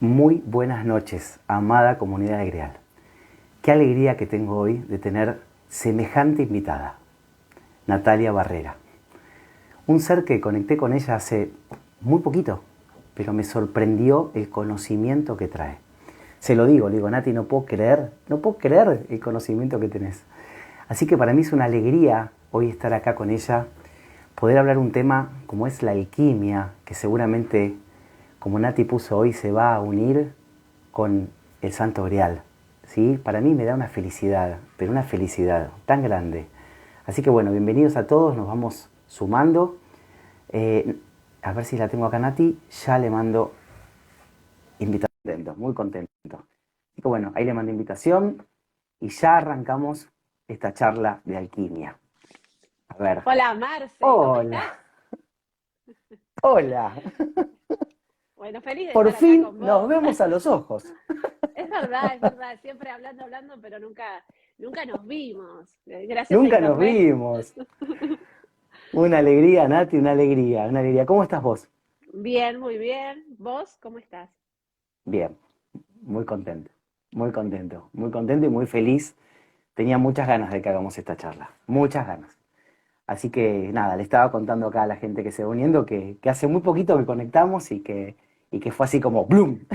Muy buenas noches, amada comunidad de Grial. Qué alegría que tengo hoy de tener semejante invitada, Natalia Barrera. Un ser que conecté con ella hace muy poquito, pero me sorprendió el conocimiento que trae. Se lo digo, le digo, Nati, no puedo creer el conocimiento que tenés. Así que para mí es una alegría hoy estar acá con ella, poder hablar un tema como es la alquimia, que seguramente, como Nati puso hoy, se va a unir con el Santo Grial. ¿Sí? Para mí me da una felicidad, pero una felicidad tan grande. Así que bueno, bienvenidos a todos, nos vamos sumando. Eh, a ver si la tengo acá, Nati, ya le mando invitación, muy contento. Así que bueno, ahí le mando invitación y ya arrancamos esta charla de alquimia. A ver. Hola Marce, ¿cómo Hola, estás? hola. Bueno, feliz de Por estar acá fin con nos vos. vemos a los ojos. Es verdad, siempre hablando, pero nunca nos vimos. Gracias a Nunca nos internet. vimos. Una alegría, Nati, una alegría, una alegría. ¿Cómo estás vos? Bien, muy bien. ¿Vos cómo estás? Bien, muy contento, muy contento y muy feliz. Tenía muchas ganas de que hagamos esta charla, muchas ganas. Así que nada, le estaba contando acá a la gente que se va uniendo que hace muy poquito que conectamos y que fue así como ¡bloom!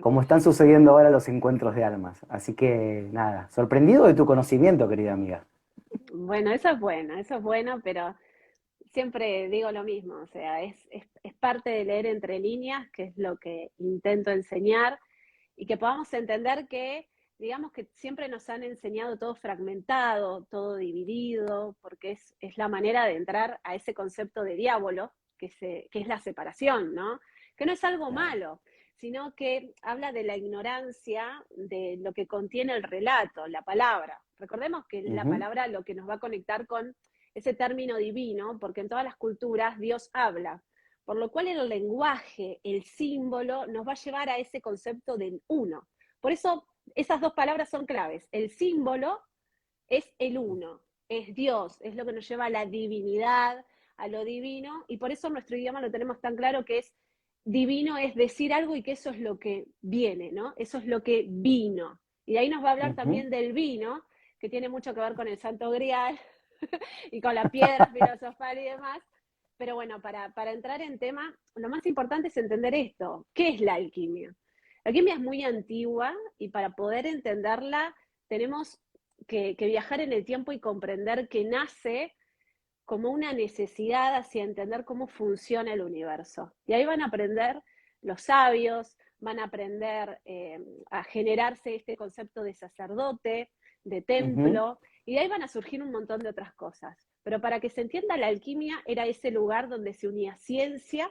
Como están sucediendo ahora los encuentros de almas. Así que nada, sorprendido de tu conocimiento, querida amiga. Bueno, eso es bueno, pero siempre digo lo mismo, o sea, es parte de leer entre líneas, que es lo que intento enseñar, y que podamos entender que, digamos que siempre nos han enseñado todo fragmentado, todo dividido, porque es la manera de entrar a ese concepto de diablo, que es la separación, ¿no? Que no es algo Claro. malo, sino que habla de la ignorancia de lo que contiene el relato, la palabra. Recordemos que la Ujú. palabra lo que nos va a conectar con ese término divino, porque en todas las culturas Dios habla, por lo cual el lenguaje, el símbolo, nos va a llevar a ese concepto del uno. Por eso esas dos palabras son claves. El símbolo es el uno, es Dios, es lo que nos lleva a la divinidad, a lo divino, y por eso nuestro idioma lo tenemos tan claro que es divino, es decir algo y que eso es lo que viene, ¿no? Eso es lo que vino. Y de ahí nos va a hablar Ujú. también del vino, que tiene mucho que ver con el Santo Grial y con la piedra filosofal y demás. Pero bueno, para entrar en tema, lo más importante es entender esto. ¿Qué es la alquimia? La alquimia es muy antigua y para poder entenderla tenemos que viajar en el tiempo y comprender que nace como una necesidad hacia entender cómo funciona el universo. Y ahí van a aprender los sabios, van a aprender a generarse este concepto de sacerdote, de Ujú. templo, y de ahí van a surgir un montón de otras cosas. Pero para que se entienda, la alquimia era ese lugar donde se unía ciencia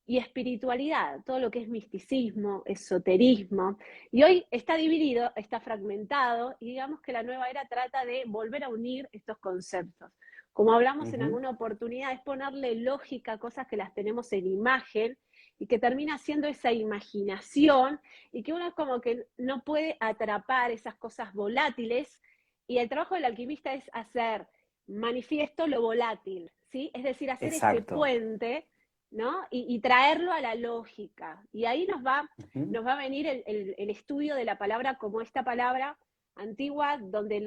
y espiritualidad, todo lo que es misticismo, esoterismo. Y hoy está dividido, está fragmentado, y digamos que la nueva era trata de volver a unir estos conceptos. Como hablamos en Ujú. alguna oportunidad, es ponerle lógica a cosas que las tenemos en imagen y que termina siendo esa imaginación y que uno como que no puede atrapar esas cosas volátiles. Y el trabajo del alquimista es hacer manifiesto lo volátil, ¿sí? Es decir, hacer ese Exacto. puente, ¿no? Y traerlo a la lógica. Y ahí Ujú. nos va a venir el estudio de la palabra como esta palabra antigua donde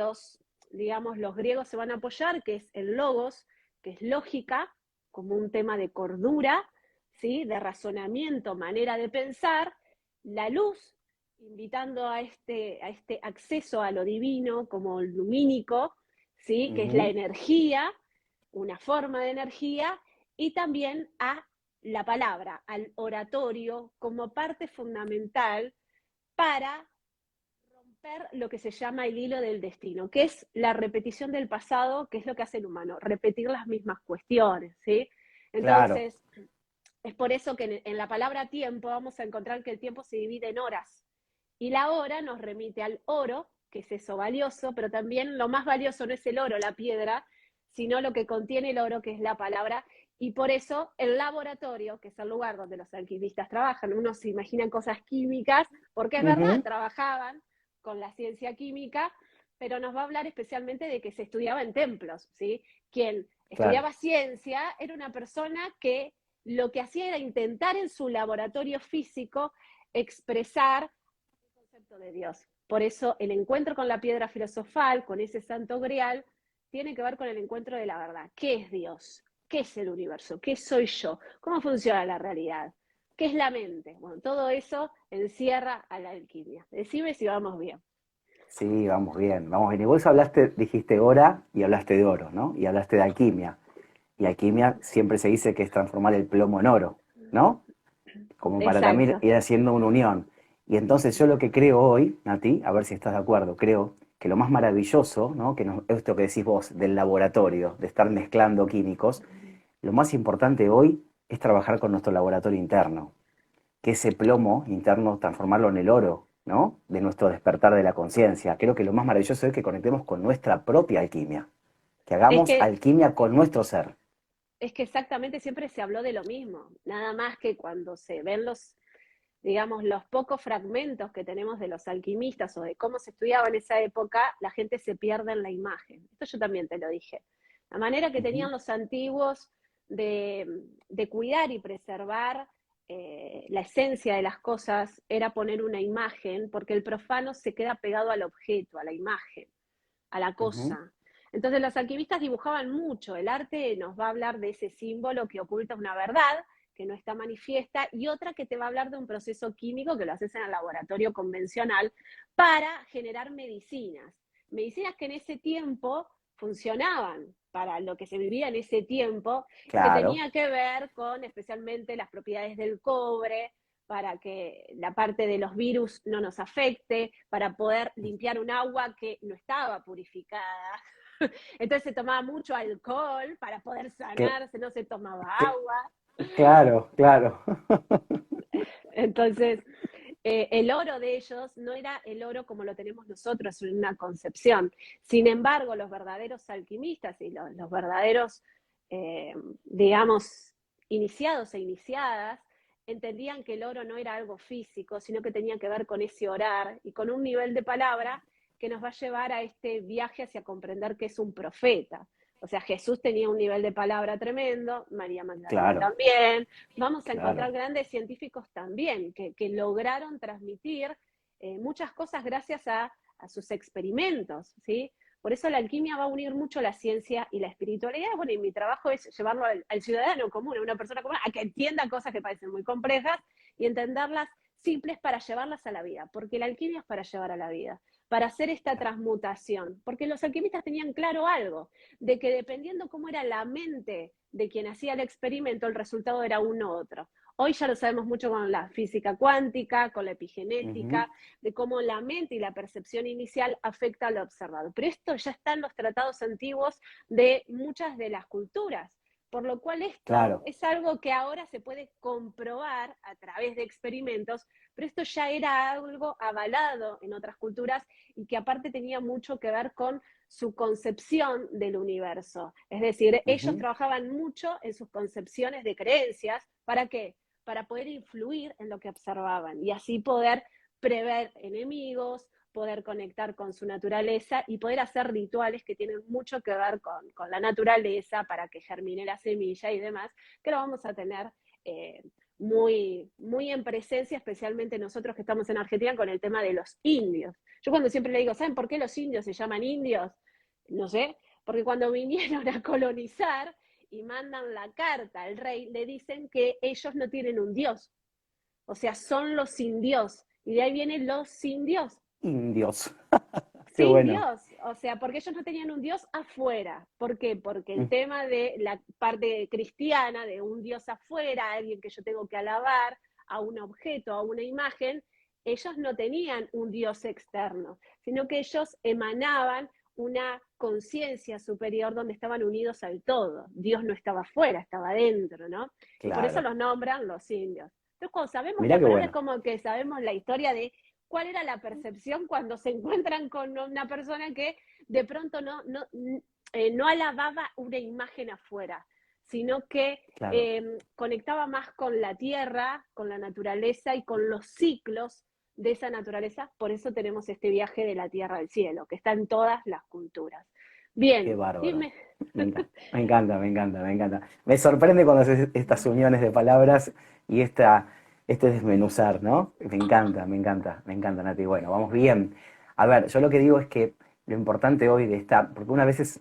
digamos, los griegos se van a apoyar, que es el logos, que es lógica, como un tema de cordura, ¿sí? De razonamiento, manera de pensar, la luz, invitando a este acceso a lo divino como lumínico, ¿sí? Que es la Ujú. energía, una forma de energía, y también a la palabra, al oratorio, como parte fundamental para romper lo que se llama el hilo del destino, que es la repetición del pasado, que es lo que hace el humano, repetir las mismas cuestiones, ¿sí? Claro. Entonces, es por eso que en la palabra tiempo vamos a encontrar que el tiempo se divide en horas. Y la hora nos remite al oro, que es eso valioso, pero también lo más valioso no es el oro, la piedra, sino lo que contiene el oro, que es la palabra. Y por eso el laboratorio, que es el lugar donde los alquimistas trabajan, uno se imagina cosas químicas, porque es verdad, Ujú. trabajaban con la ciencia química, pero nos va a hablar especialmente de que se estudiaba en templos, ¿sí? Quien Claro. estudiaba ciencia era una persona que lo que hacía era intentar en su laboratorio físico expresar el concepto de Dios. Por eso el encuentro con la piedra filosofal, con ese santo grial, tiene que ver con el encuentro de la verdad. ¿Qué es Dios? ¿Qué es el universo? ¿Qué soy yo? ¿Cómo funciona la realidad? ¿Qué es la mente? Bueno, todo eso encierra a la alquimia. Decime si vamos bien. Sí, vamos bien, vamos bien. Y vos hablaste, dijiste hora y hablaste de oro, ¿no? Y hablaste de alquimia. Y alquimia siempre se dice que es transformar el plomo en oro, ¿no? Como para también Exacto. ir haciendo una unión. Y entonces yo lo que creo hoy, Nati, a ver si estás de acuerdo, creo que lo más maravilloso, ¿no? Esto que decís vos, del laboratorio, de estar mezclando químicos, lo más importante hoy es trabajar con nuestro laboratorio interno, que ese plomo interno transformarlo en el oro, ¿no? De nuestro despertar de la conciencia. Creo que lo más maravilloso es que conectemos con nuestra propia alquimia, que Es hagamos que alquimia con nuestro ser. Es que exactamente siempre se habló de lo mismo, nada más que cuando se ven los, digamos, los pocos fragmentos que tenemos de los alquimistas o de cómo se estudiaba en esa época, la gente se pierde en la imagen. Esto yo también te lo dije. La manera que Ujú. tenían los antiguos de cuidar y preservar la esencia de las cosas era poner una imagen, porque el profano se queda pegado al objeto, a la imagen, a la Ujú. cosa. Entonces los alquimistas dibujaban mucho, el arte nos va a hablar de ese símbolo que oculta una verdad, que no está manifiesta, y otra que te va a hablar de un proceso químico que lo haces en el laboratorio convencional para generar medicinas. Medicinas que en ese tiempo funcionaban para lo que se vivía en ese tiempo y que Claro. tenía que ver con especialmente las propiedades del cobre, para que la parte de los virus no nos afecte, para poder limpiar un agua que no estaba purificada. Entonces se tomaba mucho alcohol para poder Cl- sanarse, no se tomaba cl- agua. claro, claro. Entonces, el oro de ellos no era el oro como lo tenemos nosotros en una concepción. Sin embargo, los verdaderos alquimistas y los verdaderos, eh, digamos, iniciados e iniciadas, entendían que el oro no era algo físico, sino que tenía que ver con ese orar y con un nivel de palabra que nos va a llevar a este viaje hacia comprender que es un profeta. O sea, Jesús tenía un nivel de palabra tremendo, María Magdalena Claro, también. Vamos a encontrar claro. grandes científicos también que lograron transmitir muchas cosas gracias a sus experimentos, ¿sí? Por eso la alquimia va a unir mucho la ciencia y la espiritualidad. Bueno, y mi trabajo es llevarlo al ciudadano común, a una persona común, a que entienda cosas que parecen muy complejas y entenderlas simples para llevarlas a la vida, porque la alquimia es para llevar a la vida, para hacer esta transmutación, porque los alquimistas tenían claro algo, de que dependiendo cómo era la mente de quien hacía el experimento, el resultado era uno u otro. Hoy ya lo sabemos mucho con la física cuántica, con la Ujú. epigenética, de cómo la mente y la percepción inicial afecta a lo observado. Pero esto ya está en los tratados antiguos de muchas de las culturas. Por lo cual esto Claro, es algo que ahora se puede comprobar a través de experimentos, pero esto ya era algo avalado en otras culturas y que aparte tenía mucho que ver con su concepción del universo. Es decir, ellos ujú. trabajaban mucho en sus concepciones de creencias. ¿Para qué? Para poder influir en lo que observaban y así poder prever enemigos, poder conectar con su naturaleza y poder hacer rituales que tienen mucho que ver con la naturaleza para que germine la semilla y demás, que lo vamos a tener muy, muy en presencia, especialmente nosotros que estamos en Argentina con el tema de los indios. Yo cuando siempre le digo, ¿saben por qué los indios se llaman indios? No sé, porque cuando vinieron a colonizar y mandan la carta al rey, le dicen que ellos no tienen un dios, o sea, son los sin Dios, y de ahí vienen los sin Dios. Indios. Qué Sin bueno. Dios, o sea, porque ellos no tenían un Dios afuera. ¿Por qué? Porque el Mm. tema de la parte cristiana, de un Dios afuera, alguien que yo tengo que alabar, a un objeto, a una imagen, ellos no tenían un Dios externo, sino que ellos emanaban una conciencia superior donde estaban unidos al todo. Dios no estaba afuera, estaba adentro, ¿no? Y por eso Claro. los nombran los indios. Entonces, cuando sabemos Mirá la qué palabra, es bueno. como que sabemos la historia de cuál era la percepción cuando se encuentran con una persona que de pronto no alababa una imagen afuera, sino que Claro. conectaba más con la tierra, con la naturaleza y con los ciclos de esa naturaleza. Por eso tenemos este viaje de la tierra al cielo, que está en todas las culturas. Qué Bien, bárbaro. dime. Me encanta, me encanta, me encanta, me encanta. Me sorprende cuando haces estas uniones de palabras y este desmenuzar, ¿no? Me encanta, me encanta, Nati. Bueno, vamos bien. A ver, yo lo que digo es que lo importante hoy de esta, porque una vez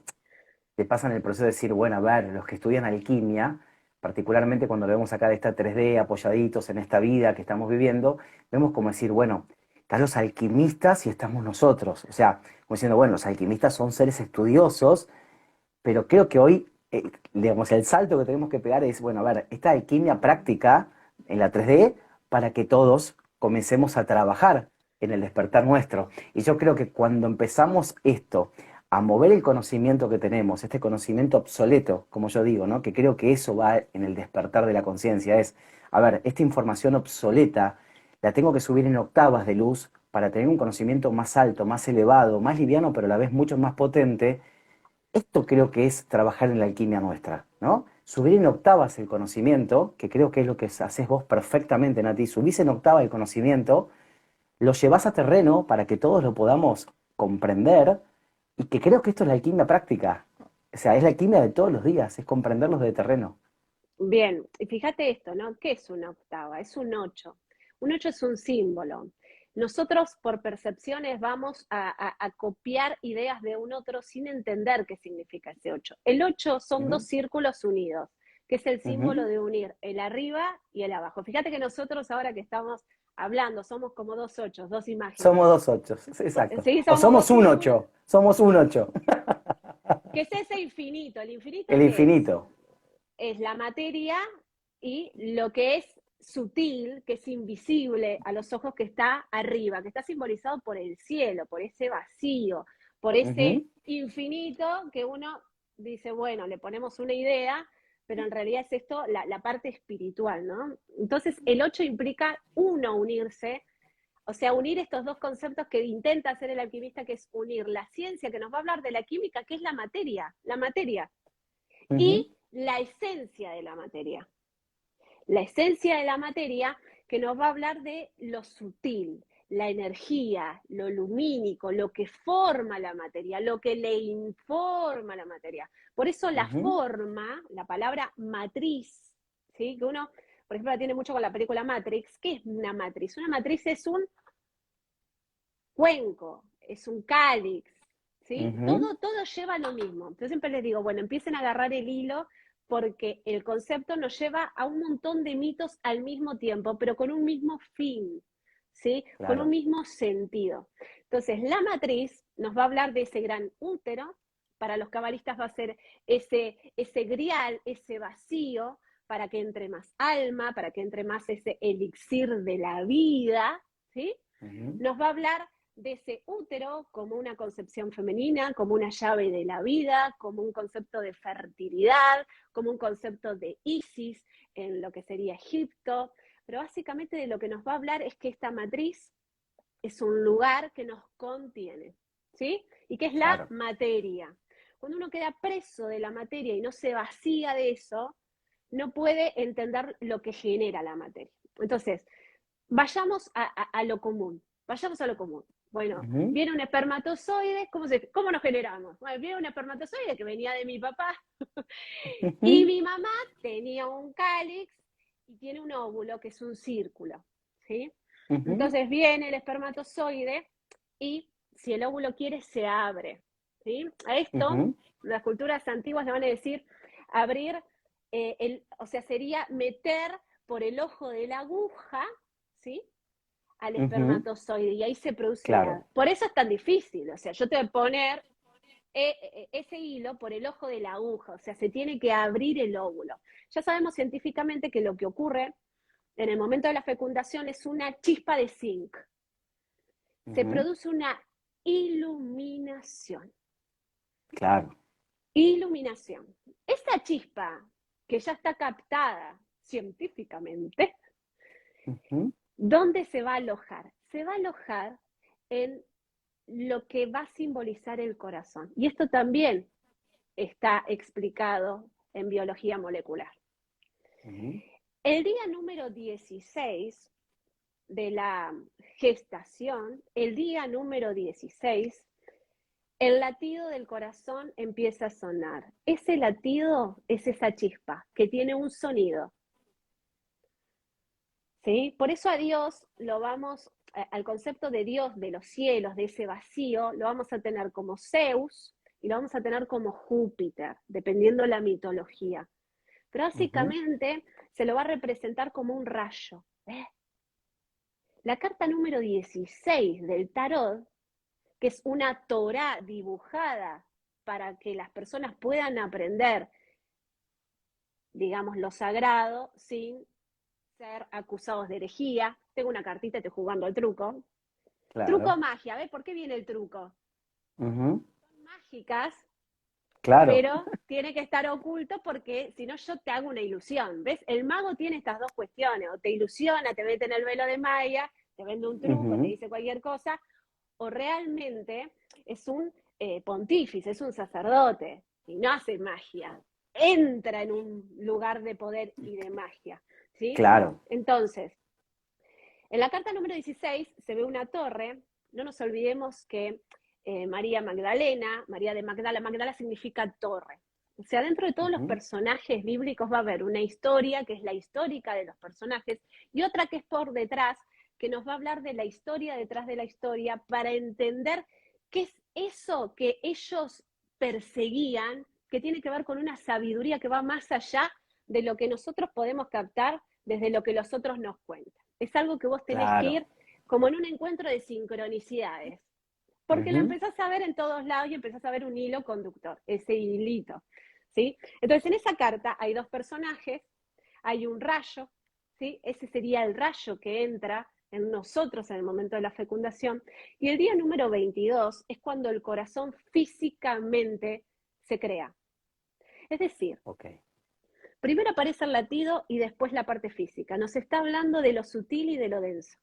te pasan el proceso de decir, bueno, a ver, los que estudian alquimia, particularmente cuando lo vemos acá de esta 3D apoyaditos en esta vida que estamos viviendo, vemos como decir, bueno, están los alquimistas y estamos nosotros. O sea, como diciendo, bueno, los alquimistas son seres estudiosos, pero creo que hoy, digamos, el salto que tenemos que pegar es, bueno, a ver, esta alquimia práctica en la 3D para que todos comencemos a trabajar en el despertar nuestro. Y yo creo que cuando empezamos esto, a mover el conocimiento que tenemos, este conocimiento obsoleto, como yo digo, ¿no? Que creo que eso va en el despertar de la conciencia, es, a ver, esta información obsoleta la tengo que subir en octavas de luz para tener un conocimiento más alto, más elevado, más liviano, pero a la vez mucho más potente. Esto creo que es trabajar en la alquimia nuestra, ¿no? Subir en octavas el conocimiento, que creo que es lo que haces vos perfectamente, Nati. Subís en octava el conocimiento, lo llevas a terreno para que todos lo podamos comprender y que creo que esto es la alquimia práctica. O sea, es la alquimia de todos los días, es comprenderlos de terreno. Bien, y fíjate esto, ¿no? ¿Qué es una octava? Es un 8. Un 8 es un símbolo. Nosotros por percepciones vamos a copiar ideas de un otro sin entender qué significa ese 8. El 8 son dos Ujú, círculos unidos, que es el símbolo ujú. de unir el arriba y el abajo. Fíjate que nosotros ahora que estamos hablando somos como dos 8, dos imágenes. Somos dos ochos, exacto. Sí, O somos somos dos un y uno. ocho, somos un ocho. ¿Qué es ese infinito? ¿El infinito El qué es? infinito. Es la materia y lo que es sutil, que es invisible a los ojos, que está arriba, que está simbolizado por el cielo, por ese vacío, por ese Ujú, infinito que uno dice, bueno, le ponemos una idea, pero en realidad es esto la parte espiritual, ¿no? Entonces el 8 implica uno unirse, o sea, unir estos dos conceptos que intenta hacer el alquimista, que es unir la ciencia, que nos va a hablar de la química, que es la materia, ujú, y la esencia de la materia. La esencia de la materia que nos va a hablar de lo sutil, la energía, lo lumínico, lo que forma la materia, lo que le informa la materia. Por eso la ujú. forma, la palabra matriz, ¿sí? Que uno, por ejemplo, la tiene mucho con la película Matrix. ¿Qué es una matriz? Una matriz es un cuenco, es un cáliz, ¿sí? Ujú, Todo lleva lo mismo. Yo siempre les digo, bueno, empiecen a agarrar el hilo porque el concepto nos lleva a un montón de mitos al mismo tiempo, pero con un mismo fin, ¿sí? Con un claro. mismo sentido. Entonces, la matriz nos va a hablar de ese gran útero, para los cabalistas va a ser ese grial, ese vacío, para que entre más alma, para que entre más ese elixir de la vida, ¿sí? Ujú, Nos va a hablar de ese útero como una concepción femenina, como una llave de la vida, como un concepto de fertilidad, como un concepto de Isis en lo que sería Egipto. Pero básicamente de lo que nos va a hablar es que esta matriz es un lugar que nos contiene, ¿sí? Y que es la claro. materia. Cuando uno queda preso de la materia y no se vacía de eso, no puede entender lo que genera la materia. Entonces, vayamos a lo común, vayamos a lo común. Bueno, Ujú, viene un espermatozoide, ¿cómo nos generamos? Bueno, viene un espermatozoide que venía de mi papá y ujú, mi mamá tenía un cáliz y tiene un óvulo que es un círculo, ¿sí? ujú, Entonces viene el espermatozoide y si el óvulo quiere, se abre, ¿sí? A esto, ujú, las culturas antiguas le van a decir abrir, o sea, sería meter por el ojo de la aguja, ¿sí? Al ujú. espermatozoide y ahí se produce Claro. la... Por eso es tan difícil, o sea, yo te voy a poner ese hilo por el ojo de la aguja, o sea, se tiene que abrir el óvulo. Ya sabemos científicamente que lo que ocurre en el momento de la fecundación es una chispa de zinc. Se Ujú, produce una iluminación. claro. Iluminación. Esa chispa que ya está captada científicamente, Ujú, ¿dónde se va a alojar? Se va a alojar en lo que va a simbolizar el corazón. Y esto también está explicado en biología molecular. ujú, El día número 16 de la gestación, el día número 16 el latido del corazón empieza a sonar. Ese latido es esa chispa que tiene un sonido. ¿Sí? Por eso a Dios lo vamos, al concepto de Dios, de los cielos, de ese vacío, lo vamos a tener como Zeus y lo vamos a tener como Júpiter, dependiendo la mitología. Pero Ujú. básicamente se lo va a representar como un rayo. La carta número 16 del tarot, que es una Torá dibujada para que las personas puedan aprender, digamos, lo sagrado sin ser acusados de herejía. Tengo una cartita, estoy jugando al truco. Truco Claro. magia, ¿ves por qué viene el truco? Ujú. Son mágicas, Claro. pero tiene que estar oculto porque si no yo te hago una ilusión. ¿Ves? El mago tiene estas dos cuestiones, o te ilusiona, te mete en el velo de Maya, te vende un truco, te Ujú. dice cualquier cosa, o realmente es un pontífice, es un sacerdote y no hace magia, entra en un lugar de poder y de magia, ¿sí? Claro. Entonces, en la carta número 16 se ve una torre, no nos olvidemos que María Magdalena, María de Magdala, Magdala significa torre. O sea, dentro de todos los Ujú. personajes bíblicos va a haber una historia, que es la histórica de los personajes, y otra que es por detrás, que nos va a hablar de la historia detrás de la historia para entender qué es eso que ellos perseguían, que tiene que ver con una sabiduría que va más allá de lo que nosotros podemos captar desde lo que los otros nos cuentan. Es algo que vos tenés que Claro. ir como en un encuentro de sincronicidades, porque lo Ujú. empezás a ver en todos lados y empezás a ver un hilo conductor, ese hilito, ¿sí? Entonces, en esa carta hay dos personajes, hay un rayo, ¿sí? Ese sería el rayo que entra en nosotros en el momento de la fecundación, y el día número 22 es cuando el corazón físicamente se crea. Es decir, Ok. primero aparece el latido y después la parte física. Nos está hablando de lo sutil y de lo denso.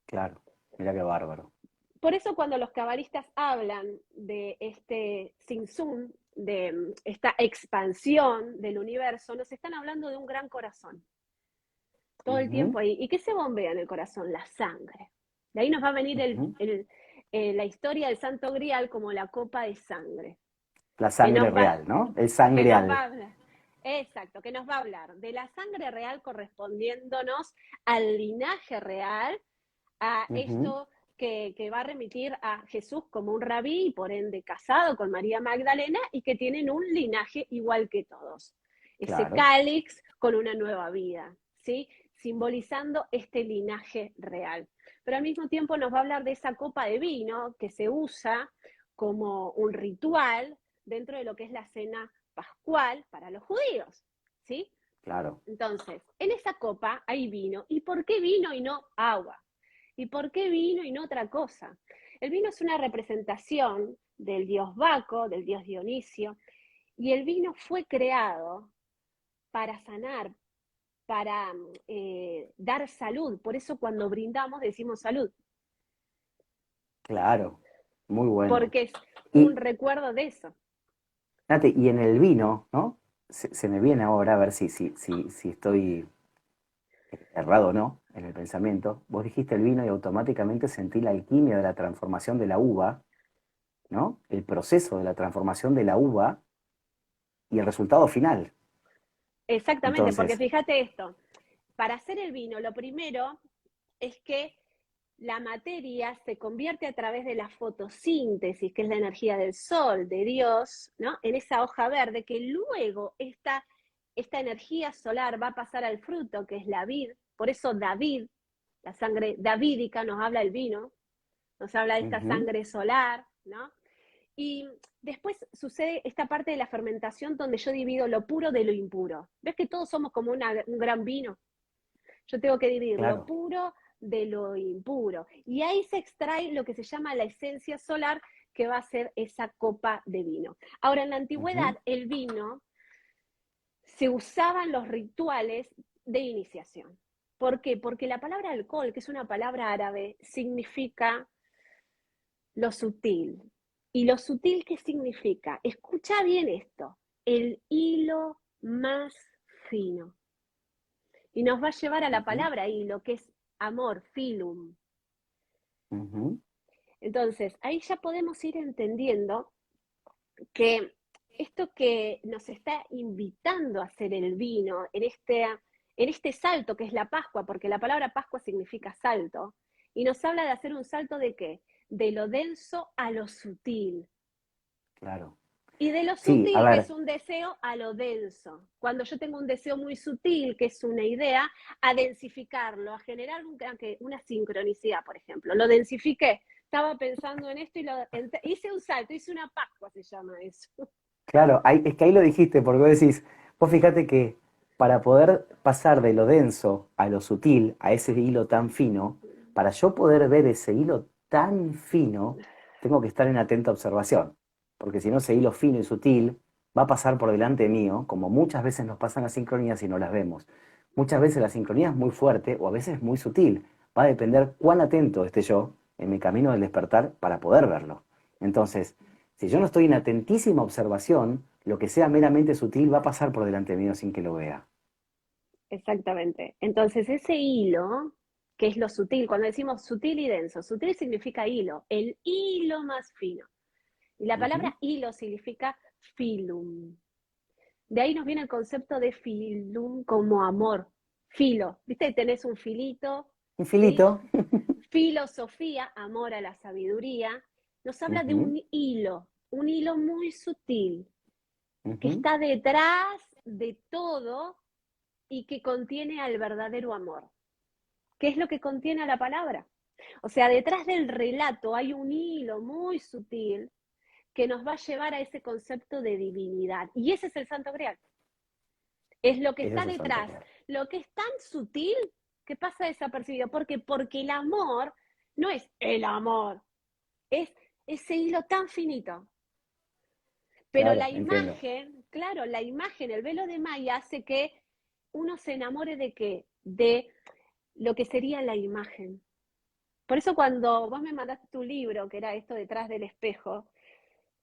Claro. Mira qué bárbaro. Por eso cuando los cabalistas hablan de este Tzimtzum, de esta expansión del universo, nos están hablando de un gran corazón. Todo el Ujú. tiempo ahí. ¿Y qué se bombea en el corazón? La sangre. De ahí nos va a venir Ujú. la historia del Santo Grial como la copa de sangre, La que sangre nos va, real, ¿no? El que nos va sangreal. a hablar. Exacto, que nos va a hablar de la sangre real correspondiéndonos al linaje real, a Ujú. esto que va a remitir a Jesús como un rabí y por ende casado con María Magdalena y que tienen un linaje igual que todos. Ese Claro. cáliz con una nueva vida, ¿sí? Simbolizando este linaje real. Pero al mismo tiempo nos va a hablar de esa copa de vino que se usa como un ritual dentro de lo que es la cena pascual para los judíos, ¿sí? Claro. Entonces, en esa copa hay vino. ¿Y por qué vino y no agua? ¿Y por qué vino y no otra cosa? El vino es una representación del dios Baco, del dios Dionisio, y el vino fue creado para sanar, para dar salud. Por eso cuando brindamos decimos salud, Claro. Muy bueno. porque es un Y, recuerdo de eso. Nate, y en el vino, ¿no? Se me viene ahora a ver si estoy errado o no en el pensamiento. Vos dijiste el vino y automáticamente sentí la alquimia de la transformación de la uva, ¿no? El proceso de la transformación de la uva y el resultado final. Exactamente, porque Entonces, fíjate esto, para hacer el vino lo primero es que la materia se convierte a través de la fotosíntesis, que es la energía del sol, de Dios, ¿no? En esa hoja verde, que luego esta energía solar va a pasar al fruto, que es la vid. Por eso David, la sangre davídica, nos habla el vino, nos habla de esta ujú. sangre solar, ¿no? Y después sucede esta parte de la fermentación donde yo divido lo puro de lo impuro. ¿Ves que todos somos como un gran vino? Yo tengo que dividir lo Claro. puro de lo impuro. Y ahí se extrae lo que se llama la esencia solar, que va a ser esa copa de vino. Ahora, en la Ujú. antigüedad, el vino se usaba en los rituales de iniciación. ¿Por qué? Porque la palabra alcohol, que es una palabra árabe, significa lo sutil. ¿Y lo sutil qué significa? Escucha bien esto, el hilo más fino. Y nos va a llevar a la Ujú. palabra hilo, que es amor, filum. Ujú. Entonces, ahí ya podemos ir entendiendo que esto que nos está invitando a hacer el vino en este salto que es la Pascua, porque la palabra Pascua significa salto, y nos habla de hacer un salto de qué? De lo denso a lo sutil. Claro. Y de lo Sí, a sutil, que es ver, un deseo, a lo denso. Cuando yo tengo un deseo muy sutil, que es una idea, a densificarlo, a generar una sincronicidad, por ejemplo. Lo densifiqué, estaba pensando en esto y hice un salto, hice una Pascua, se llama eso. claro, es que ahí lo dijiste, porque vos decís, vos fíjate que para poder pasar de lo denso a lo sutil, a ese hilo tan fino, para yo poder ver ese hilo tan fino, tengo que estar en atenta observación, porque si no ese hilo fino y sutil va a pasar por delante mío, como muchas veces nos pasan las sincronías y no las vemos. Muchas veces la sincronía es muy fuerte o a veces muy sutil, va a depender cuán atento esté yo en mi camino del despertar para poder verlo. Entonces, si yo no estoy en atentísima observación, lo que sea meramente sutil va a pasar por delante mío sin que lo vea. Exactamente. Entonces, ese hilo, que es lo sutil, cuando decimos sutil y denso, sutil significa hilo, el hilo más fino. Y la Ujú. palabra hilo significa filum. De ahí nos viene el concepto de filum como amor. Filo, ¿viste? Tenés un filito, ¿sí? Infinito. Filosofía, amor a la sabiduría, nos habla de Ujú, un hilo muy sutil, que ujú. está detrás de todo y que contiene al verdadero amor. ¿Qué es lo que contiene a la palabra? O sea, detrás del relato hay un hilo muy sutil que nos va a llevar a ese concepto de divinidad. Y ese es el Santo Grial. Es lo que Ese está es el santo detrás. grial. Lo que es tan sutil que pasa desapercibido. ¿Por qué? Porque el amor no es el amor, es ese hilo tan finito. Pero Claro, la entiendo. imagen, claro, la imagen, el velo de Maya hace que uno se enamore de qué? De lo que sería la imagen. Por eso cuando vos me mandaste tu libro, que era esto detrás del espejo,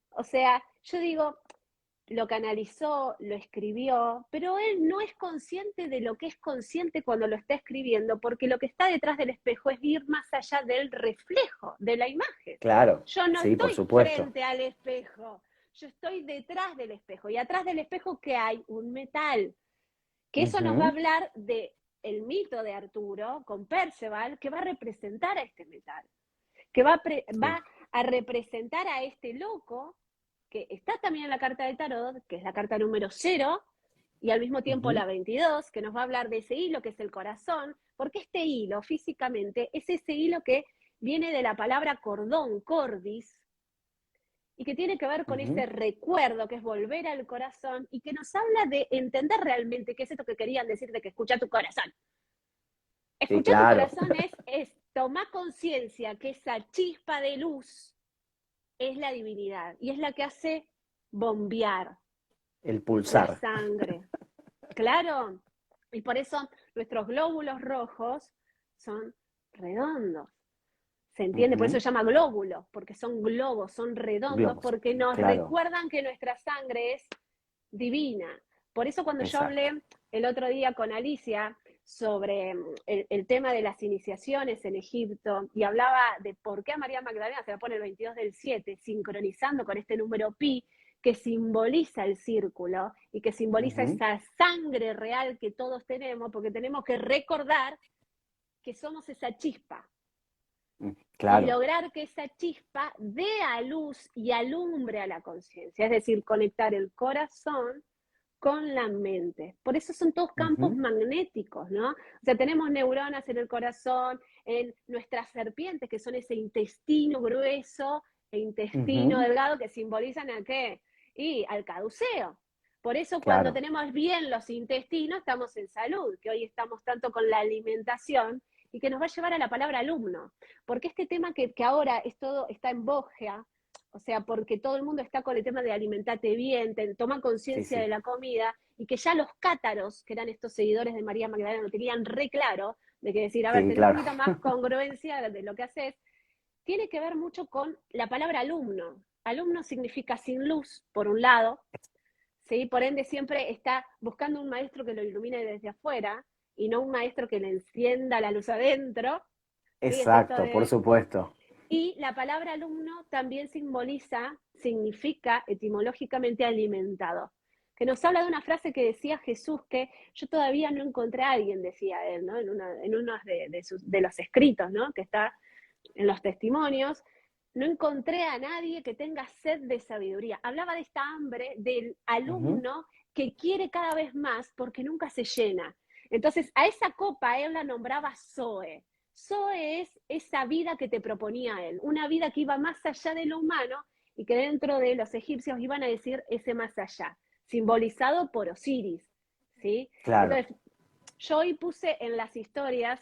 o sea, yo digo, lo canalizó, lo escribió, pero él no es consciente de lo que es consciente cuando lo está escribiendo, porque lo que está detrás del espejo es ir más allá del reflejo, de la imagen. Claro, Yo no sí, por estoy supuesto. frente al espejo, yo estoy detrás del espejo. Y atrás del espejo, ¿qué hay? Un metal. Que eso nos va a Ujú, hablar de el mito de Arturo con Perceval, que va a representar a este metal, que sí. va a representar a este loco, que está también en la carta de tarot, que es la carta número 0, y al mismo tiempo Ujú, la 22, que nos va a hablar de ese hilo que es el corazón, porque este hilo físicamente es ese hilo que viene de la palabra cordón, cordis, y que tiene que ver con ese ujú. recuerdo que es volver al corazón y que nos habla de entender realmente qué es esto que querían decir de que escucha tu corazón. Sí, Escuchar tu claro. corazón es tomar conciencia que esa chispa de luz es la divinidad y es la que hace bombear El la pulsar. sangre. Claro. Y por eso nuestros glóbulos rojos son redondos. ¿Se entiende? Por eso Ujú. se llama glóbulos, porque son globos, son redondos, Globos. porque nos Claro, recuerdan que nuestra sangre es divina. Por eso cuando yo exacto. hablé el otro día con Alicia sobre el tema de las iniciaciones en Egipto y hablaba de por qué a María Magdalena se la pone el 22 del 7, sincronizando con este número pi, que simboliza el círculo y que simboliza Ujú. esa sangre real que todos tenemos, porque tenemos que recordar que somos esa chispa y Claro. lograr que esa chispa dé a luz y alumbre a la conciencia, es decir, conectar el corazón con la mente. Por eso son todos campos Ujú, magnéticos, ¿no? O sea, tenemos neuronas en el corazón, en nuestras serpientes, que son ese intestino grueso e intestino ujú. delgado que simbolizan a qué? Y al caduceo. Por eso cuando Claro. tenemos bien los intestinos estamos en salud, que hoy estamos tanto con la alimentación y que nos va a llevar a la palabra alumno. Porque este tema que ahora es todo, está en boga, o sea, porque todo el mundo está con el tema de alimentate bien, toman Sí, conciencia de sí. la comida, y que ya los cátaros, que eran estos seguidores de María Magdalena, lo tenían re claro, de que decir, a ver, Sí, tener un claro. poquito más congruencia de lo que haces, tiene que ver mucho con la palabra alumno. Alumno significa sin luz, por un lado, ¿sí? Por ende siempre está buscando un maestro que lo ilumine desde afuera, y no un maestro que le encienda la luz adentro, ¿sí? Es esto Exacto, por de... supuesto. Y la palabra alumno también significa etimológicamente alimentado, que nos habla de una frase que decía Jesús, que yo todavía no encontré a alguien, decía él, ¿no? En uno de los escritos, ¿no? Que está en los testimonios, no encontré a nadie que tenga sed de sabiduría. Hablaba de esta hambre del Ujú. alumno que quiere cada vez más porque nunca se llena. Entonces, a esa copa él la nombraba Zoe. Zoe es esa vida que te proponía él, una vida que iba más allá de lo humano y que dentro de los egipcios iban a decir ese más allá, simbolizado por Osiris, ¿sí? Claro, Entonces, yo hoy puse en las historias,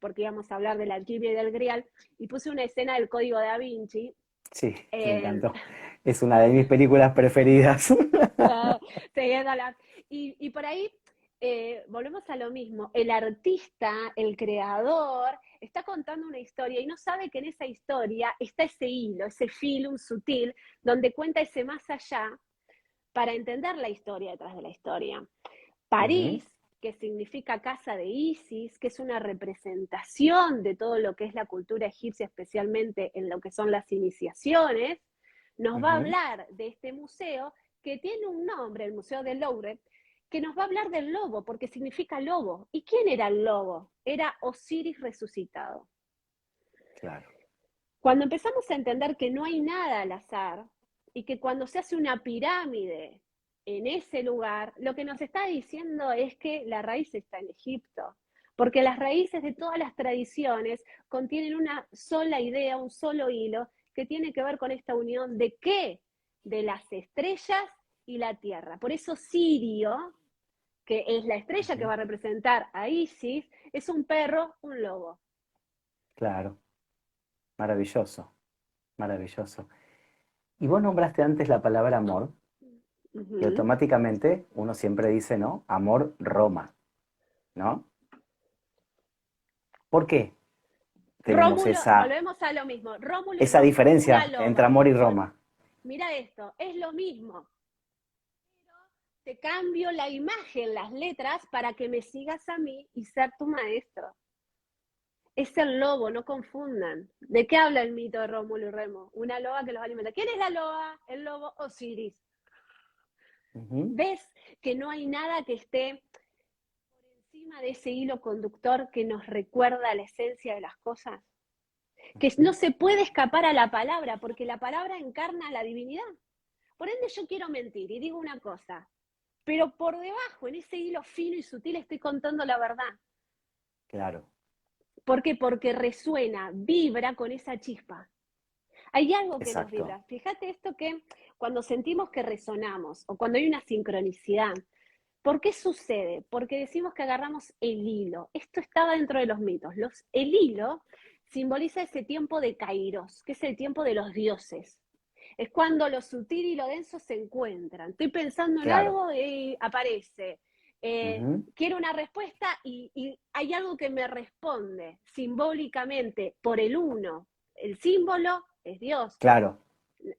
porque íbamos a hablar de la alquimia y del grial, y puse una escena del Código da Vinci. sí, me eh, encantó. Es una de mis películas preferidas. la- y por ahí volvemos a lo mismo. El artista, el creador, está contando una historia y no sabe que en esa historia está ese hilo, ese filum sutil, donde cuenta ese más allá para entender la historia detrás de la historia. Ujú, París, que significa casa de Isis, que es una representación de todo lo que es la cultura egipcia, especialmente en lo que son las iniciaciones, nos va a ujú. hablar de este museo que tiene un nombre, el Museo del Louvre, que nos va a hablar del lobo, porque significa lobo. ¿Y quién era el lobo? Era Osiris resucitado. Claro. Cuando empezamos a entender que no hay nada al azar y que cuando se hace una pirámide en ese lugar, lo que nos está diciendo es que la raíz está en Egipto, porque las raíces de todas las tradiciones contienen una sola idea, un solo hilo, que tiene que ver con esta unión de qué? De las estrellas y la tierra. Por eso Sirio, que es la estrella que Ujú. va a representar a Isis, es un perro, un lobo. Claro, maravilloso, maravilloso. Y vos nombraste antes la palabra amor, Uh y -huh. automáticamente uno siempre dice, ¿no? Amor Roma, ¿no? ¿Por qué tenemos Rómulo, esa, volvemos a lo mismo. Rómulo y esa Remo, una diferencia entre loba. amor y Roma? Mira esto, es lo mismo. Te cambio la imagen, las letras, para que me sigas a mí y ser tu maestro. Es el lobo, no confundan. ¿De qué habla el mito de Rómulo y Remo? Una loba que los alimenta. ¿Quién es la loba? El lobo Osiris. Ujú. ¿Ves que no hay nada que esté por encima de ese hilo conductor que nos recuerda la esencia de las cosas? Que no Ujú. se puede escapar a la palabra, porque la palabra encarna la divinidad. Por ende, yo quiero mentir y digo una cosa, pero por debajo, en ese hilo fino y sutil, estoy contando la verdad. Claro, ¿Por qué? Porque resuena, vibra con esa chispa. Hay algo que nos exacto. vibra. Fíjate esto, que cuando sentimos que resonamos o cuando hay una sincronicidad, ¿por qué sucede? Porque decimos que agarramos el hilo. Esto estaba dentro de los mitos. El hilo simboliza ese tiempo de Kairos, que es el tiempo de los dioses. Es cuando lo sutil y lo denso se encuentran. Estoy pensando en Claro. algo y aparece. Ujú. Quiero una respuesta y hay algo que me responde simbólicamente por el uno. El símbolo es Dios, Claro.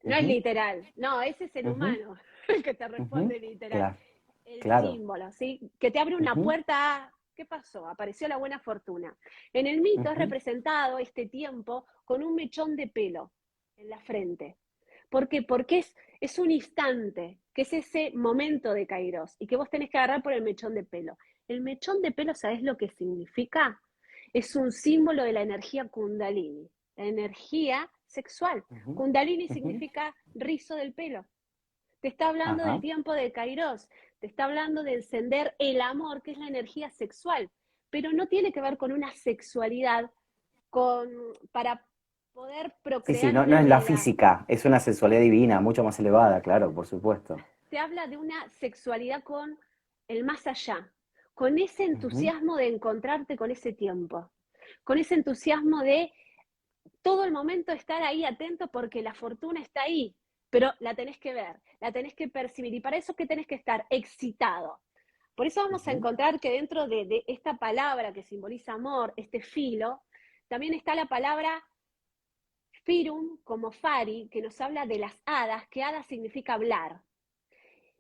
no es Ujú. literal. No, ese es el Ujú. humano el que te Ujú. responde literal. Claro, El claro. símbolo, ¿sí? Que te abre una Ujú. puerta a, ¿qué pasó? Apareció la buena fortuna. En el mito es Ujú. representado este tiempo con un mechón de pelo en la frente. ¿Por qué? Porque es un instante, que es ese momento de Kairos, y que vos tenés que agarrar por el mechón de pelo. El mechón de pelo, ¿sabés lo que significa? Es un símbolo de la energía Kundalini, la energía sexual. Ujú. Kundalini Ujú. significa rizo del pelo. Te está hablando del Ajá. tiempo de Kairos, te está hablando de encender el amor, que es la energía sexual, pero no tiene que ver con una sexualidad con, para poder Sí, sí, procrear no, no una es la vida. física, es una sensualidad divina, mucho más elevada, claro, por supuesto. Te habla de una sexualidad con el más allá, con ese Ujú. entusiasmo de encontrarte con ese tiempo, con ese entusiasmo de todo el momento estar ahí atento porque la fortuna está ahí, pero la tenés que ver, la tenés que percibir y para eso que tenés que estar excitado. Por eso vamos a Ujú. encontrar que dentro de esta palabra que simboliza amor, este filo, también está la palabra firum como fari, que nos habla de las hadas, que hada significa hablar.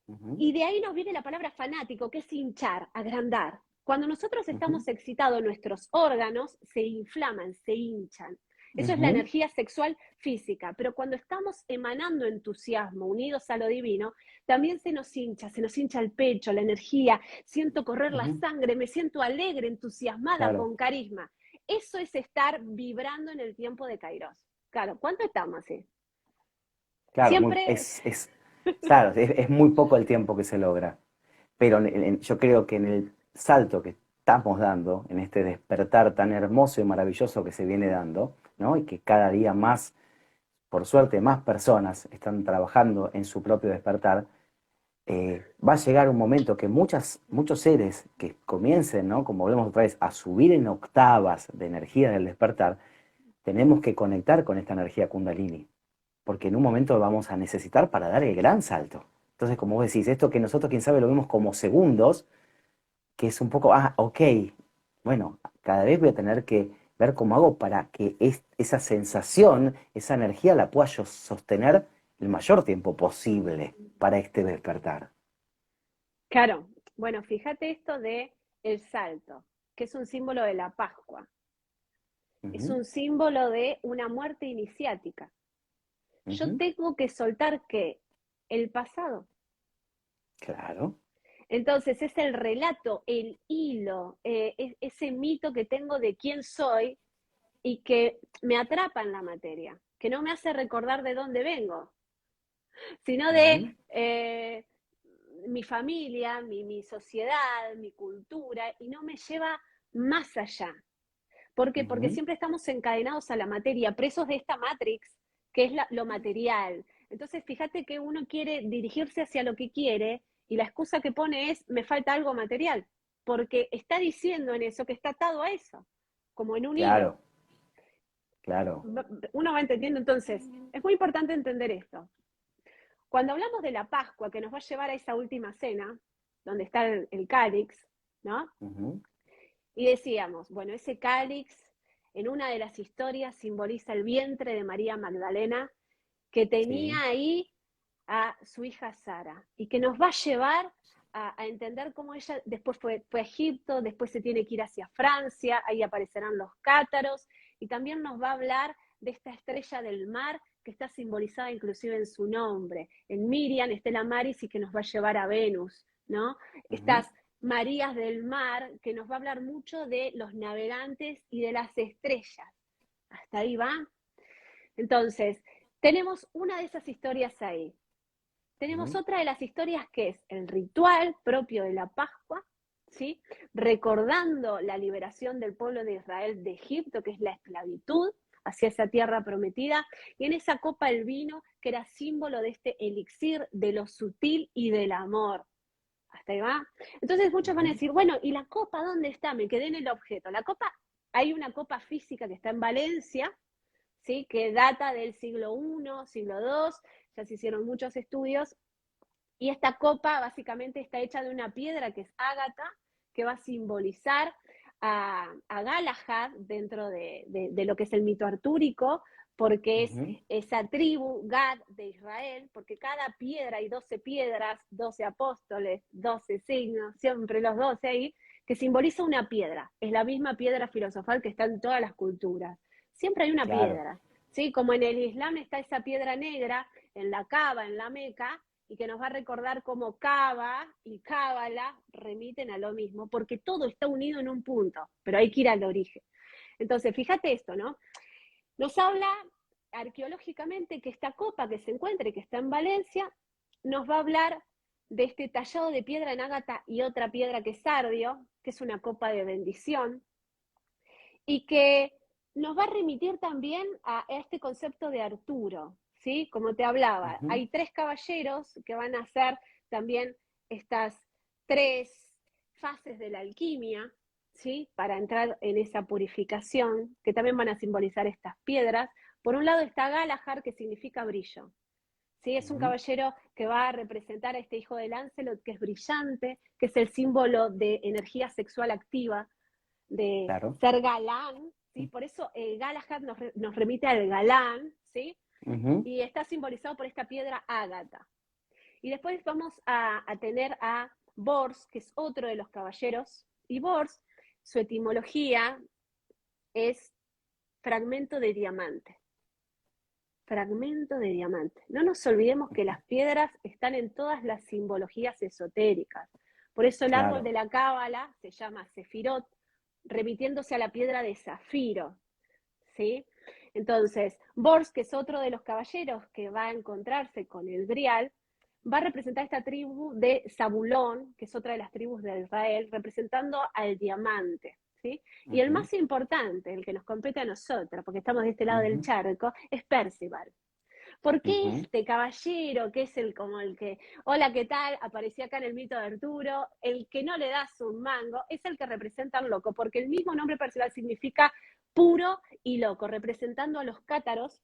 Ujú. Y de ahí nos viene la palabra fanático, que es hinchar, agrandar. Cuando nosotros Ujú. estamos excitados, nuestros órganos se inflaman, se hinchan. Eso es la energía sexual física, pero cuando estamos emanando entusiasmo, unidos a lo divino, también se nos hincha el pecho, la energía, siento correr la sangre, me siento alegre, entusiasmada, Claro, con carisma. Eso es estar vibrando en el tiempo de Kairos. Claro, ¿cuánto estamos así? claro, Siempre, claro, es muy poco el tiempo que se logra. Pero yo creo que en el salto que estamos dando, en este despertar tan hermoso y maravilloso que se viene dando, ¿no? Y que cada día más, por suerte, más personas están trabajando en su propio despertar, va a llegar un momento que muchos seres que comiencen, ¿no? Como volvemos otra vez, a subir en octavas de energía del despertar, tenemos que conectar con esta energía Kundalini, porque en un momento vamos a necesitar para dar el gran salto. Entonces, como vos decís, esto que nosotros, quién sabe, lo vemos como segundos, que es un poco, ok, bueno, cada vez voy a tener que ver cómo hago para que esa sensación, esa energía la pueda yo sostener el mayor tiempo posible para este despertar. claro, bueno, fíjate esto de el salto, que es un símbolo de la Pascua, es Ujú, un símbolo de una muerte iniciática. Yo ujú, tengo que soltar que el pasado. claro. Entonces es el relato, el hilo, ese mito que tengo de quién soy y que me atrapa en la materia, que no me hace recordar de dónde vengo, sino de Ujú, mi familia, mi sociedad, mi cultura, y no me lleva más allá. ¿Por qué? Porque ujú, siempre estamos encadenados a la materia, presos de esta matrix, que es lo material. Entonces, fíjate que uno quiere dirigirse hacia lo que quiere y la excusa que pone es, me falta algo material, porque está diciendo en eso que está atado a eso, como en un hilo. claro, claro. Uno va entendiendo, entonces, es muy importante entender esto. Cuando hablamos de la Pascua, que nos va a llevar a esa última cena, donde está el cáliz, ¿no? Ujú, Y decíamos, bueno, ese cáliz en una de las historias simboliza el vientre de María Magdalena, que sí. tenía ahí a su hija Sara, y que nos va a llevar a entender cómo ella después fue a Egipto, después se tiene que ir hacia Francia, ahí aparecerán los cátaros, y también nos va a hablar de esta estrella del mar que está simbolizada inclusive en su nombre, en Miriam, Estela Maris, y que nos va a llevar a Venus, ¿no? Ujú, Estas Marías del mar, que nos va a hablar mucho de los navegantes y de las estrellas. Hasta ahí va. Entonces, tenemos una de esas historias ahí. Tenemos ujú, otra de las historias que es el ritual propio de la Pascua, ¿sí? Recordando la liberación del pueblo de Israel de Egipto, que es la esclavitud hacia esa tierra prometida, y en esa copa el vino, que era símbolo de este elixir de lo sutil y del amor. Hasta ahí va. Entonces muchos van a ujú, decir, bueno, ¿y la copa dónde está? Me quedé en el objeto. La copa, hay una copa física que está en Valencia, ¿sí? Que data del siglo I, siglo II, ya se hicieron muchos estudios, y esta copa básicamente está hecha de una piedra que es ágata, que va a simbolizar a Galahad dentro de lo que es el mito artúrico, porque es ujú, esa tribu, Gad de Israel, porque cada piedra, hay 12 piedras, 12 apóstoles, 12 signos, siempre los 12 ahí, que simboliza una piedra. Es la misma piedra filosofal que está en todas las culturas. Siempre hay una claro. piedra. ¿Sí? Como en el Islam está esa piedra negra, en la Cava, en la Meca, y que nos va a recordar cómo Cava y Cábala remiten a lo mismo, porque todo está unido en un punto, pero hay que ir al origen. Entonces, fíjate esto, ¿no? Nos habla arqueológicamente que esta copa que se encuentra y que está en Valencia, nos va a hablar de este tallado de piedra en ágata y otra piedra que es sardio, que es una copa de bendición, y que nos va a remitir también a este concepto de Arturo, ¿sí? Como te hablaba, Ujú, hay tres caballeros que van a hacer también estas tres fases de la alquimia, ¿sí? Para entrar en esa purificación, que también van a simbolizar estas piedras. Por un lado está Galahad, que significa brillo, ¿sí? Es un ujú, caballero que va a representar a este hijo de Lancelot, que es brillante, que es el símbolo de energía sexual activa, de claro. ser galán, ¿sí? Por eso Galahad nos remite al galán, ¿sí? Ujú, Y está simbolizado por esta piedra ágata. Y después vamos a tener a Bors, que es otro de los caballeros, y Bors, su etimología es fragmento de diamante. Fragmento de diamante. No nos olvidemos que las piedras están en todas las simbologías esotéricas. Por eso el árbol de la cábala se llama Sefirot, remitiéndose a la piedra de zafiro, ¿sí? Entonces, Bors, que es otro de los caballeros que va a encontrarse con el Grial, va a representar esta tribu de Zabulón, que es otra de las tribus de Israel, representando al diamante, ¿sí? Y el más importante, el que nos compete a nosotros, porque estamos de este lado del charco, es Percival. Porque este caballero, que es como el que, hola, ¿qué tal? Aparecía acá en el mito de Arturo, el que no le das un mango, es el que representa al loco, porque el mismo nombre Percival significa puro y loco, representando a los cátaros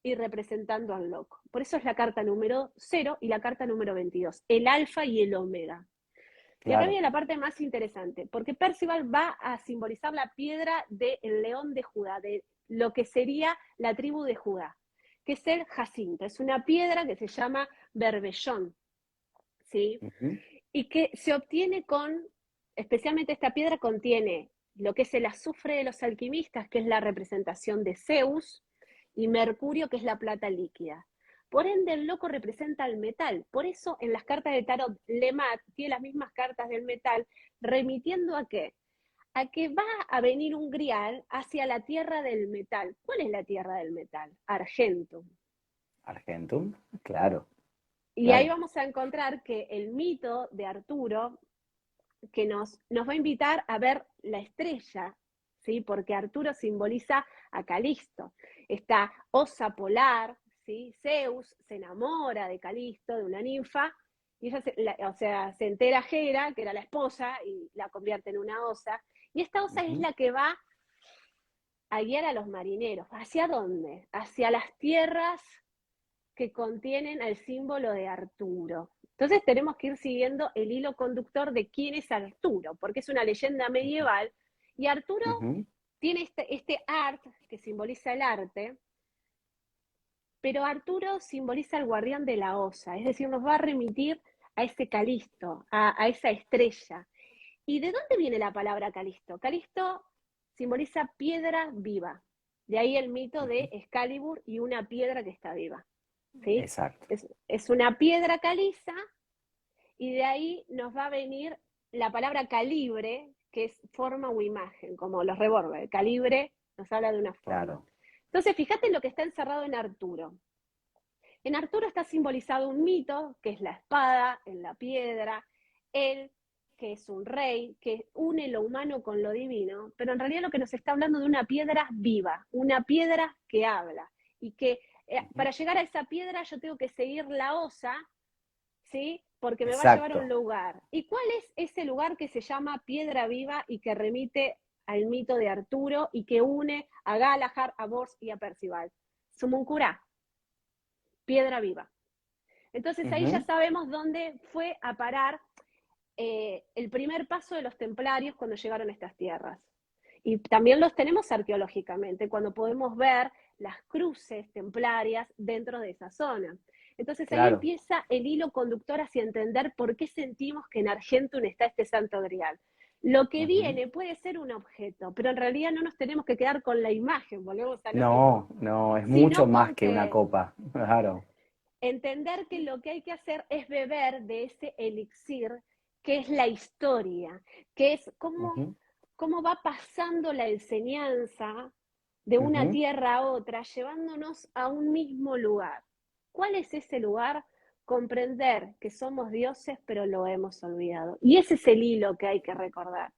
y representando al loco. Por eso es la carta número 0 y la carta número 22, el alfa y el omega. Y acá viene la parte más interesante, porque Percival va a simbolizar la piedra del león de Judá, de lo que sería la tribu de Judá, que es el jacinto. Es una piedra que se llama berbellón, ¿sí? Y que se obtiene especialmente esta piedra contiene lo que es el azufre de los alquimistas, que es la representación de Zeus, y mercurio, que es la plata líquida. Por ende, el loco representa el metal. Por eso, en las cartas de tarot, Lemat tiene las mismas cartas del metal, remitiendo ¿a qué? A que va a venir un grial hacia la tierra del metal. ¿Cuál es la tierra del metal? Argentum. Argentum, claro. Y ahí vamos a encontrar que el mito de Arturo, que nos va a invitar a ver la estrella, ¿sí? Porque Arturo simboliza a Calisto. Esta osa polar, ¿sí? Zeus se enamora de Calisto, de una ninfa, y ella se entera Hera, que era la esposa, y la convierte en una osa. Y esta osa es la que va a guiar a los marineros. ¿Hacia dónde? Hacia las tierras que contienen el símbolo de Arturo. Entonces tenemos que ir siguiendo el hilo conductor de quién es Arturo, porque es una leyenda medieval, y Arturo tiene este art, que simboliza el arte, pero Arturo simboliza el guardián de la osa, es decir, nos va a remitir a ese Calisto, a esa estrella. ¿Y de dónde viene la palabra Calisto? Calisto simboliza piedra viva, de ahí el mito de Excalibur y una piedra que está viva. ¿Sí? Exacto. Es una piedra caliza, y de ahí nos va a venir la palabra calibre, que es forma o imagen, como los revólveres. Calibre nos habla de una forma. Claro. Entonces, fíjate lo que está encerrado en Arturo. En Arturo está simbolizado un mito, que es la espada en la piedra, él, que es un rey, que une lo humano con lo divino, pero en realidad lo que nos está hablando de una piedra viva, una piedra que habla, y que para llegar a esa piedra yo tengo que seguir la osa, ¿sí? Porque me va a llevar a un lugar. ¿Y cuál es ese lugar que se llama Piedra Viva y que remite al mito de Arturo y que une a Galahad, a Bors y a Percival? Sumuncurá, Piedra Viva. Entonces ahí ya sabemos dónde fue a parar el primer paso de los templarios cuando llegaron a estas tierras. Y también los tenemos arqueológicamente, cuando podemos ver las cruces templarias dentro de esa zona. Entonces ahí empieza el hilo conductor hacia entender por qué sentimos que en Argentum está este santo grial. Lo que viene puede ser un objeto, pero en realidad no nos tenemos que quedar con la imagen, volvemos a lo mismo. No, es mucho más que una copa, claro. Entender que lo que hay que hacer es beber de ese elixir, que es la historia, que es cómo va pasando la enseñanza de una tierra a otra, llevándonos a un mismo lugar. ¿Cuál es ese lugar? Comprender que somos dioses, pero lo hemos olvidado. Y ese es el hilo que hay que recordar.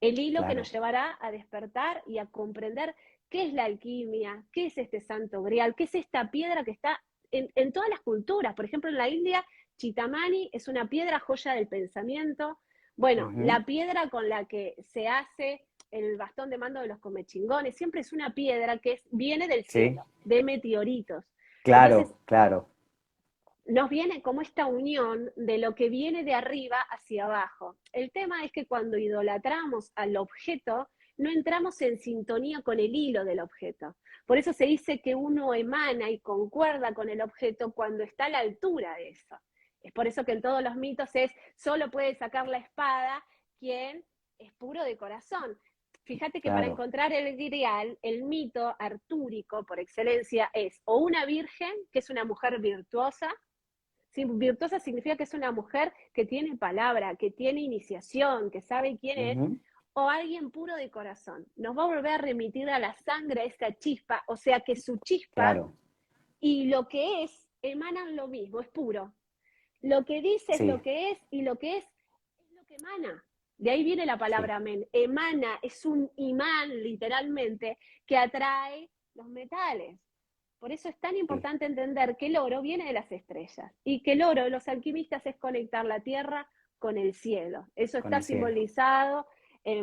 El hilo que nos llevará a despertar y a comprender qué es la alquimia, qué es este santo grial, qué es esta piedra que está en todas las culturas. Por ejemplo, en la India, Chitamani es una piedra joya del pensamiento. Bueno, la piedra con la que se hace el bastón de mando de los comechingones, siempre es una piedra que viene del cielo, de meteoritos. Claro, entonces, claro. Nos viene como esta unión de lo que viene de arriba hacia abajo. El tema es que cuando idolatramos al objeto, no entramos en sintonía con el hilo del objeto. Por eso se dice que uno emana y concuerda con el objeto cuando está a la altura de eso. Es por eso que en todos los mitos solo puede sacar la espada quien es puro de corazón. Fíjate que para Claro. encontrar el grial, el mito artúrico por excelencia es o una virgen, que es una mujer virtuosa. Sí, virtuosa significa que es una mujer que tiene palabra, que tiene iniciación, que sabe quién es, Ujú. o alguien puro de corazón. Nos va a volver a remitir a la sangre, a esta chispa, o sea que su chispa Claro. y lo que es emanan lo mismo, es puro. Lo que dice es Sí, lo que es y lo que es lo que emana. De ahí viene la sí, palabra amén. Emana es un imán, literalmente, que atrae los metales. Por eso es tan sí, importante entender que el oro viene de las estrellas y que el oro de los alquimistas es conectar la tierra con el cielo. Eso con está el cielo. simbolizado,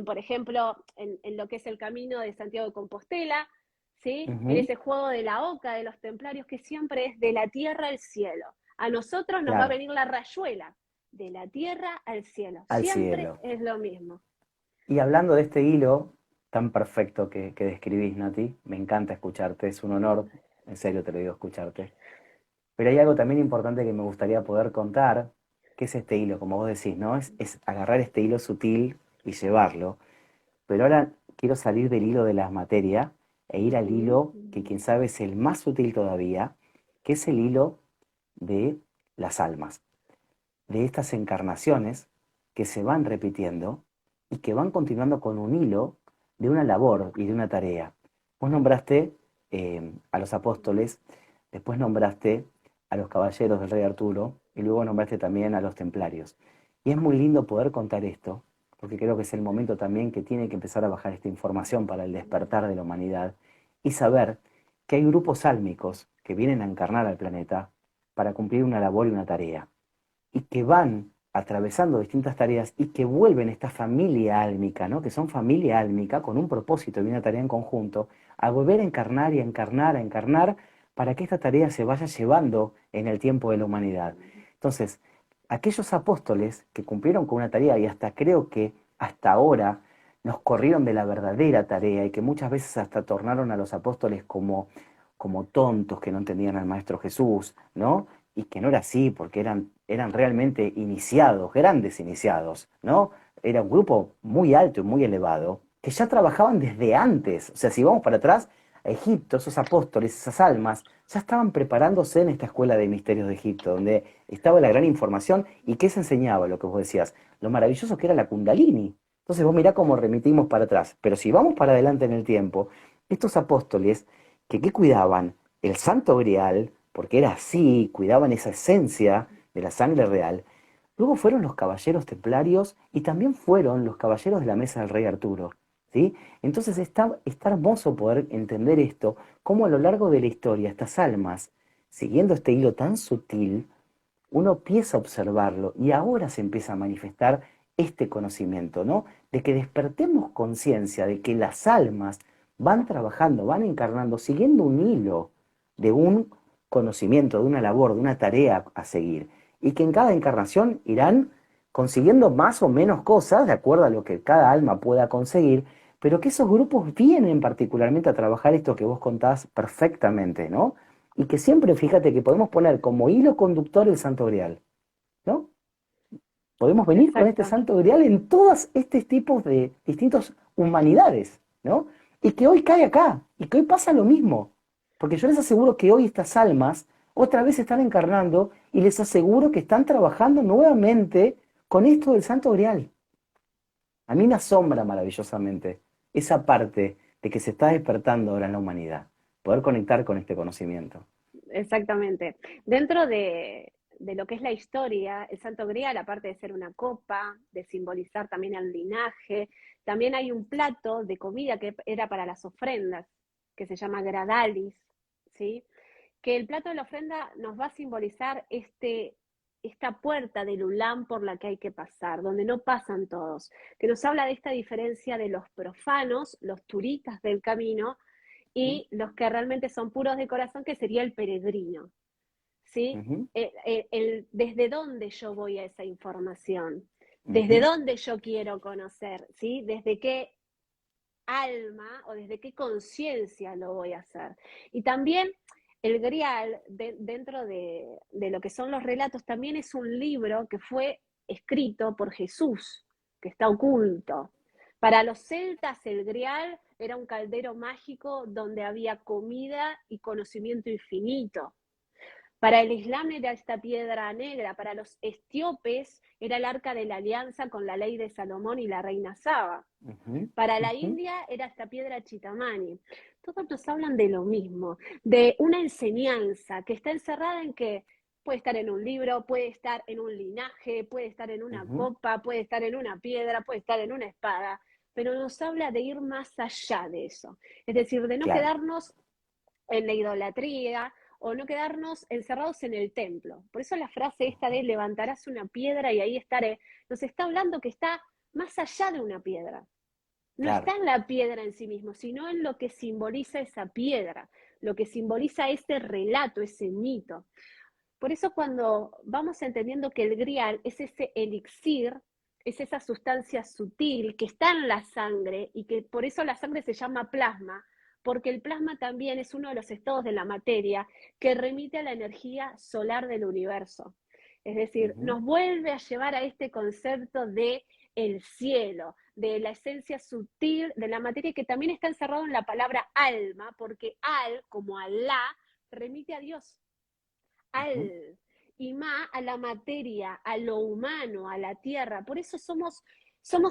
por ejemplo, en lo que es el camino de Santiago de Compostela, ¿sí? En Ujú. ese juego de la oca de los templarios que siempre es de la tierra al cielo. A nosotros nos va a Claro, venir la rayuela, de la tierra al cielo. al Siempre cielo. es lo mismo. Y hablando de este hilo tan perfecto que describís, Nati, me encanta escucharte, es un honor, en serio te lo digo, escucharte. Pero hay algo también importante que me gustaría poder contar, que es este hilo, como vos decís, ¿no? Es agarrar este hilo sutil y llevarlo. Pero ahora quiero salir del hilo de la materia e ir al Ujú. hilo que quién sabe es el más sutil todavía, que es el hilo de las almas, de estas encarnaciones que se van repitiendo y que van continuando con un hilo de una labor y de una tarea. Vos nombraste a los apóstoles, después nombraste a los caballeros del rey Arturo y luego nombraste también a los templarios. Y es muy lindo poder contar esto, porque creo que es el momento también que tiene que empezar a bajar esta información para el despertar de la humanidad y saber que hay grupos álmicos que vienen a encarnar al planeta para cumplir una labor y una tarea y que van atravesando distintas tareas y que vuelven esta familia álmica, ¿no? Que son familia álmica con un propósito y una tarea en conjunto, a volver a encarnar y a encarnar, a encarnar, para que esta tarea se vaya llevando en el tiempo de la humanidad. Entonces, aquellos apóstoles que cumplieron con una tarea y hasta creo que hasta ahora nos corrieron de la verdadera tarea y que muchas veces hasta tornaron a los apóstoles como tontos que no entendían al Maestro Jesús, ¿no? Y que no era así, porque eran realmente iniciados, grandes iniciados, ¿no? Era un grupo muy alto y muy elevado, que ya trabajaban desde antes. O sea, si vamos para atrás, a Egipto, esos apóstoles, esas almas, ya estaban preparándose en esta escuela de misterios de Egipto, donde estaba la gran información y que se enseñaba, lo que vos decías, lo maravilloso que era la Kundalini. Entonces vos mirá cómo remitimos para atrás. Pero si vamos para adelante en el tiempo, estos apóstoles que ¿qué cuidaban? El Santo Grial, porque era así, cuidaban esa esencia de la sangre real. Luego fueron los caballeros templarios y también fueron los caballeros de la mesa del rey Arturo. ¿Sí? Entonces está hermoso poder entender esto, cómo a lo largo de la historia estas almas, siguiendo este hilo tan sutil, uno empieza a observarlo y ahora se empieza a manifestar este conocimiento, ¿no? De que despertemos conciencia de que las almas van trabajando, van encarnando, siguiendo un hilo de un conocimiento, de una labor, de una tarea a seguir, y que en cada encarnación irán consiguiendo más o menos cosas de acuerdo a lo que cada alma pueda conseguir, pero que esos grupos vienen particularmente a trabajar esto que vos contás perfectamente, ¿no? Y que siempre, fíjate que podemos poner como hilo conductor el Santo Grial, ¿no? Podemos venir con este Exacto. Santo Grial en todos estos tipos de distintas humanidades, ¿no? Y que hoy cae acá, y que hoy pasa lo mismo. Porque yo les aseguro que hoy estas almas otra vez están encarnando y les aseguro que están trabajando nuevamente con esto del Santo Grial. A mí me asombra maravillosamente esa parte de que se está despertando ahora en la humanidad, poder conectar con este conocimiento. Exactamente. Dentro de lo que es la historia, el Santo Grial, aparte de ser una copa, de simbolizar también el linaje, también hay un plato de comida que era para las ofrendas, que se llama gradalis, ¿sí? Que el plato de la ofrenda nos va a simbolizar esta puerta del Ulam por la que hay que pasar, donde no pasan todos, que nos habla de esta diferencia de los profanos, los turistas del camino, ¿Mm? y los que realmente son puros de corazón, que sería el peregrino, ¿sí? Ujú, Desde dónde yo voy a esa información, desde ujú. dónde yo quiero conocer, ¿sí? Desde qué alma o desde qué conciencia lo voy a hacer. Y también el Grial, dentro de lo que son los relatos, también es un libro que fue escrito por Jesús, que está oculto. Para los celtas el grial era un caldero mágico donde había comida y conocimiento infinito. Para el Islam era esta piedra negra, para los etíopes era el arca de la alianza con la ley de Salomón y la reina Saba. Para la India era esta piedra Chitamani. Todos nos hablan de lo mismo, de una enseñanza que está encerrada en que puede estar en un libro, puede estar en un linaje, puede estar en una copa, puede estar en una piedra, puede estar en una espada, pero nos habla de ir más allá de eso. Es decir, de no quedarnos en la idolatría o no quedarnos encerrados en el templo. Por eso la frase esta de levantarás una piedra y ahí estaré, nos está hablando que está más allá de una piedra. No está en la piedra en sí mismo, sino en lo que simboliza esa piedra, lo que simboliza ese relato, ese mito. Por eso cuando vamos entendiendo que el grial es ese elixir, es esa sustancia sutil que está en la sangre y que por eso la sangre se llama plasma, porque el plasma también es uno de los estados de la materia que remite a la energía solar del universo. Es decir, nos vuelve a llevar a este concepto de el cielo, de la esencia sutil de la materia que también está encerrado en la palabra alma, porque al, como Alá, remite a Dios. Al, y ma a la materia, a lo humano, a la tierra. Por eso somos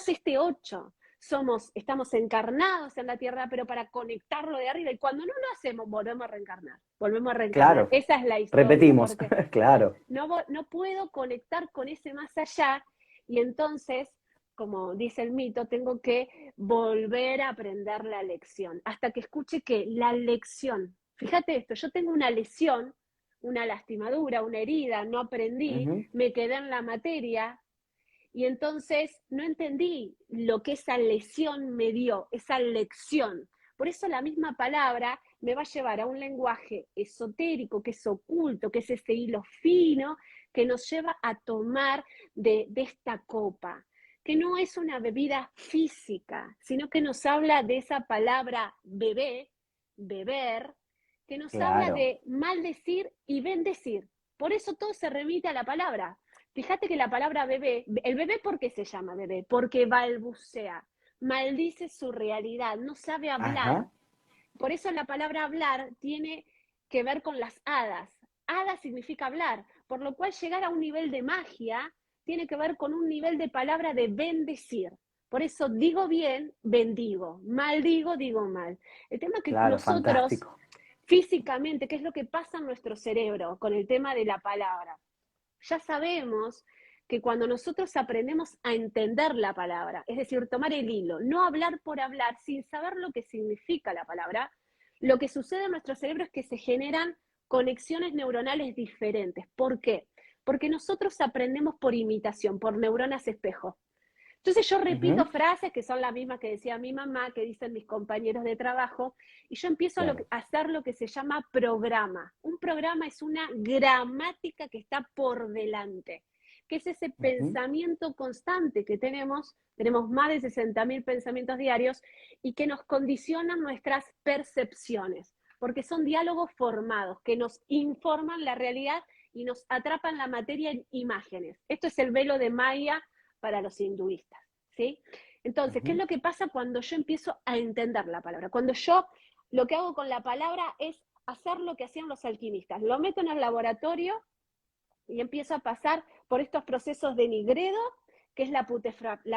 este 8. Estamos encarnados en la tierra, pero para conectarlo de arriba. Y cuando no lo hacemos, volvemos a reencarnar. Volvemos a reencarnar. Claro, Esa es la historia. repetimos, Porque claro. no puedo conectar con ese más allá. Y entonces, como dice el mito, tengo que volver a aprender la lección. Hasta que escuche que la lección, fíjate esto, yo tengo una lesión, una lastimadura, una herida, no aprendí, me quedé en la materia y entonces no entendí lo que esa lesión me dio, esa lección. Por eso la misma palabra me va a llevar a un lenguaje esotérico, que es oculto, que es ese hilo fino, que nos lleva a tomar de esta copa, que no es una bebida física, sino que nos habla de esa palabra bebé, beber, que nos habla de maldecir y bendecir. Por eso todo se remite a la palabra. Fíjate que la palabra bebé, el bebé ¿por qué se llama bebé? Porque balbucea, maldice su realidad, no sabe hablar. Por eso la palabra hablar tiene que ver con las hadas. Hada significa hablar, por lo cual llegar a un nivel de magia tiene que ver con un nivel de palabra de bendecir. Por eso digo bien, bendigo, maldigo, digo mal. El tema es que nosotros fantástico. físicamente, ¿qué es lo que pasa en nuestro cerebro con el tema de la palabra? Ya sabemos que cuando nosotros aprendemos a entender la palabra, es decir, tomar el hilo, no hablar por hablar sin saber lo que significa la palabra, lo que sucede en nuestro cerebro es que se generan conexiones neuronales diferentes. ¿Por qué? Porque nosotros aprendemos por imitación, por neuronas espejo. Entonces yo repito frases que son las mismas que decía mi mamá, que dicen mis compañeros de trabajo, y yo empiezo a hacer lo que se llama programa. Un programa es una gramática que está por delante, que es ese pensamiento constante que tenemos más de 60.000 pensamientos diarios, y que nos condicionan nuestras percepciones, porque son diálogos formados que nos informan la realidad y nos atrapan la materia en imágenes. Esto es el velo de Maya para los hinduistas, ¿sí? Entonces, ¿qué es lo que pasa cuando yo empiezo a entender la palabra? Cuando yo lo que hago con la palabra es hacer lo que hacían los alquimistas. Lo meto en el laboratorio y empiezo a pasar por estos procesos de nigredo, que es la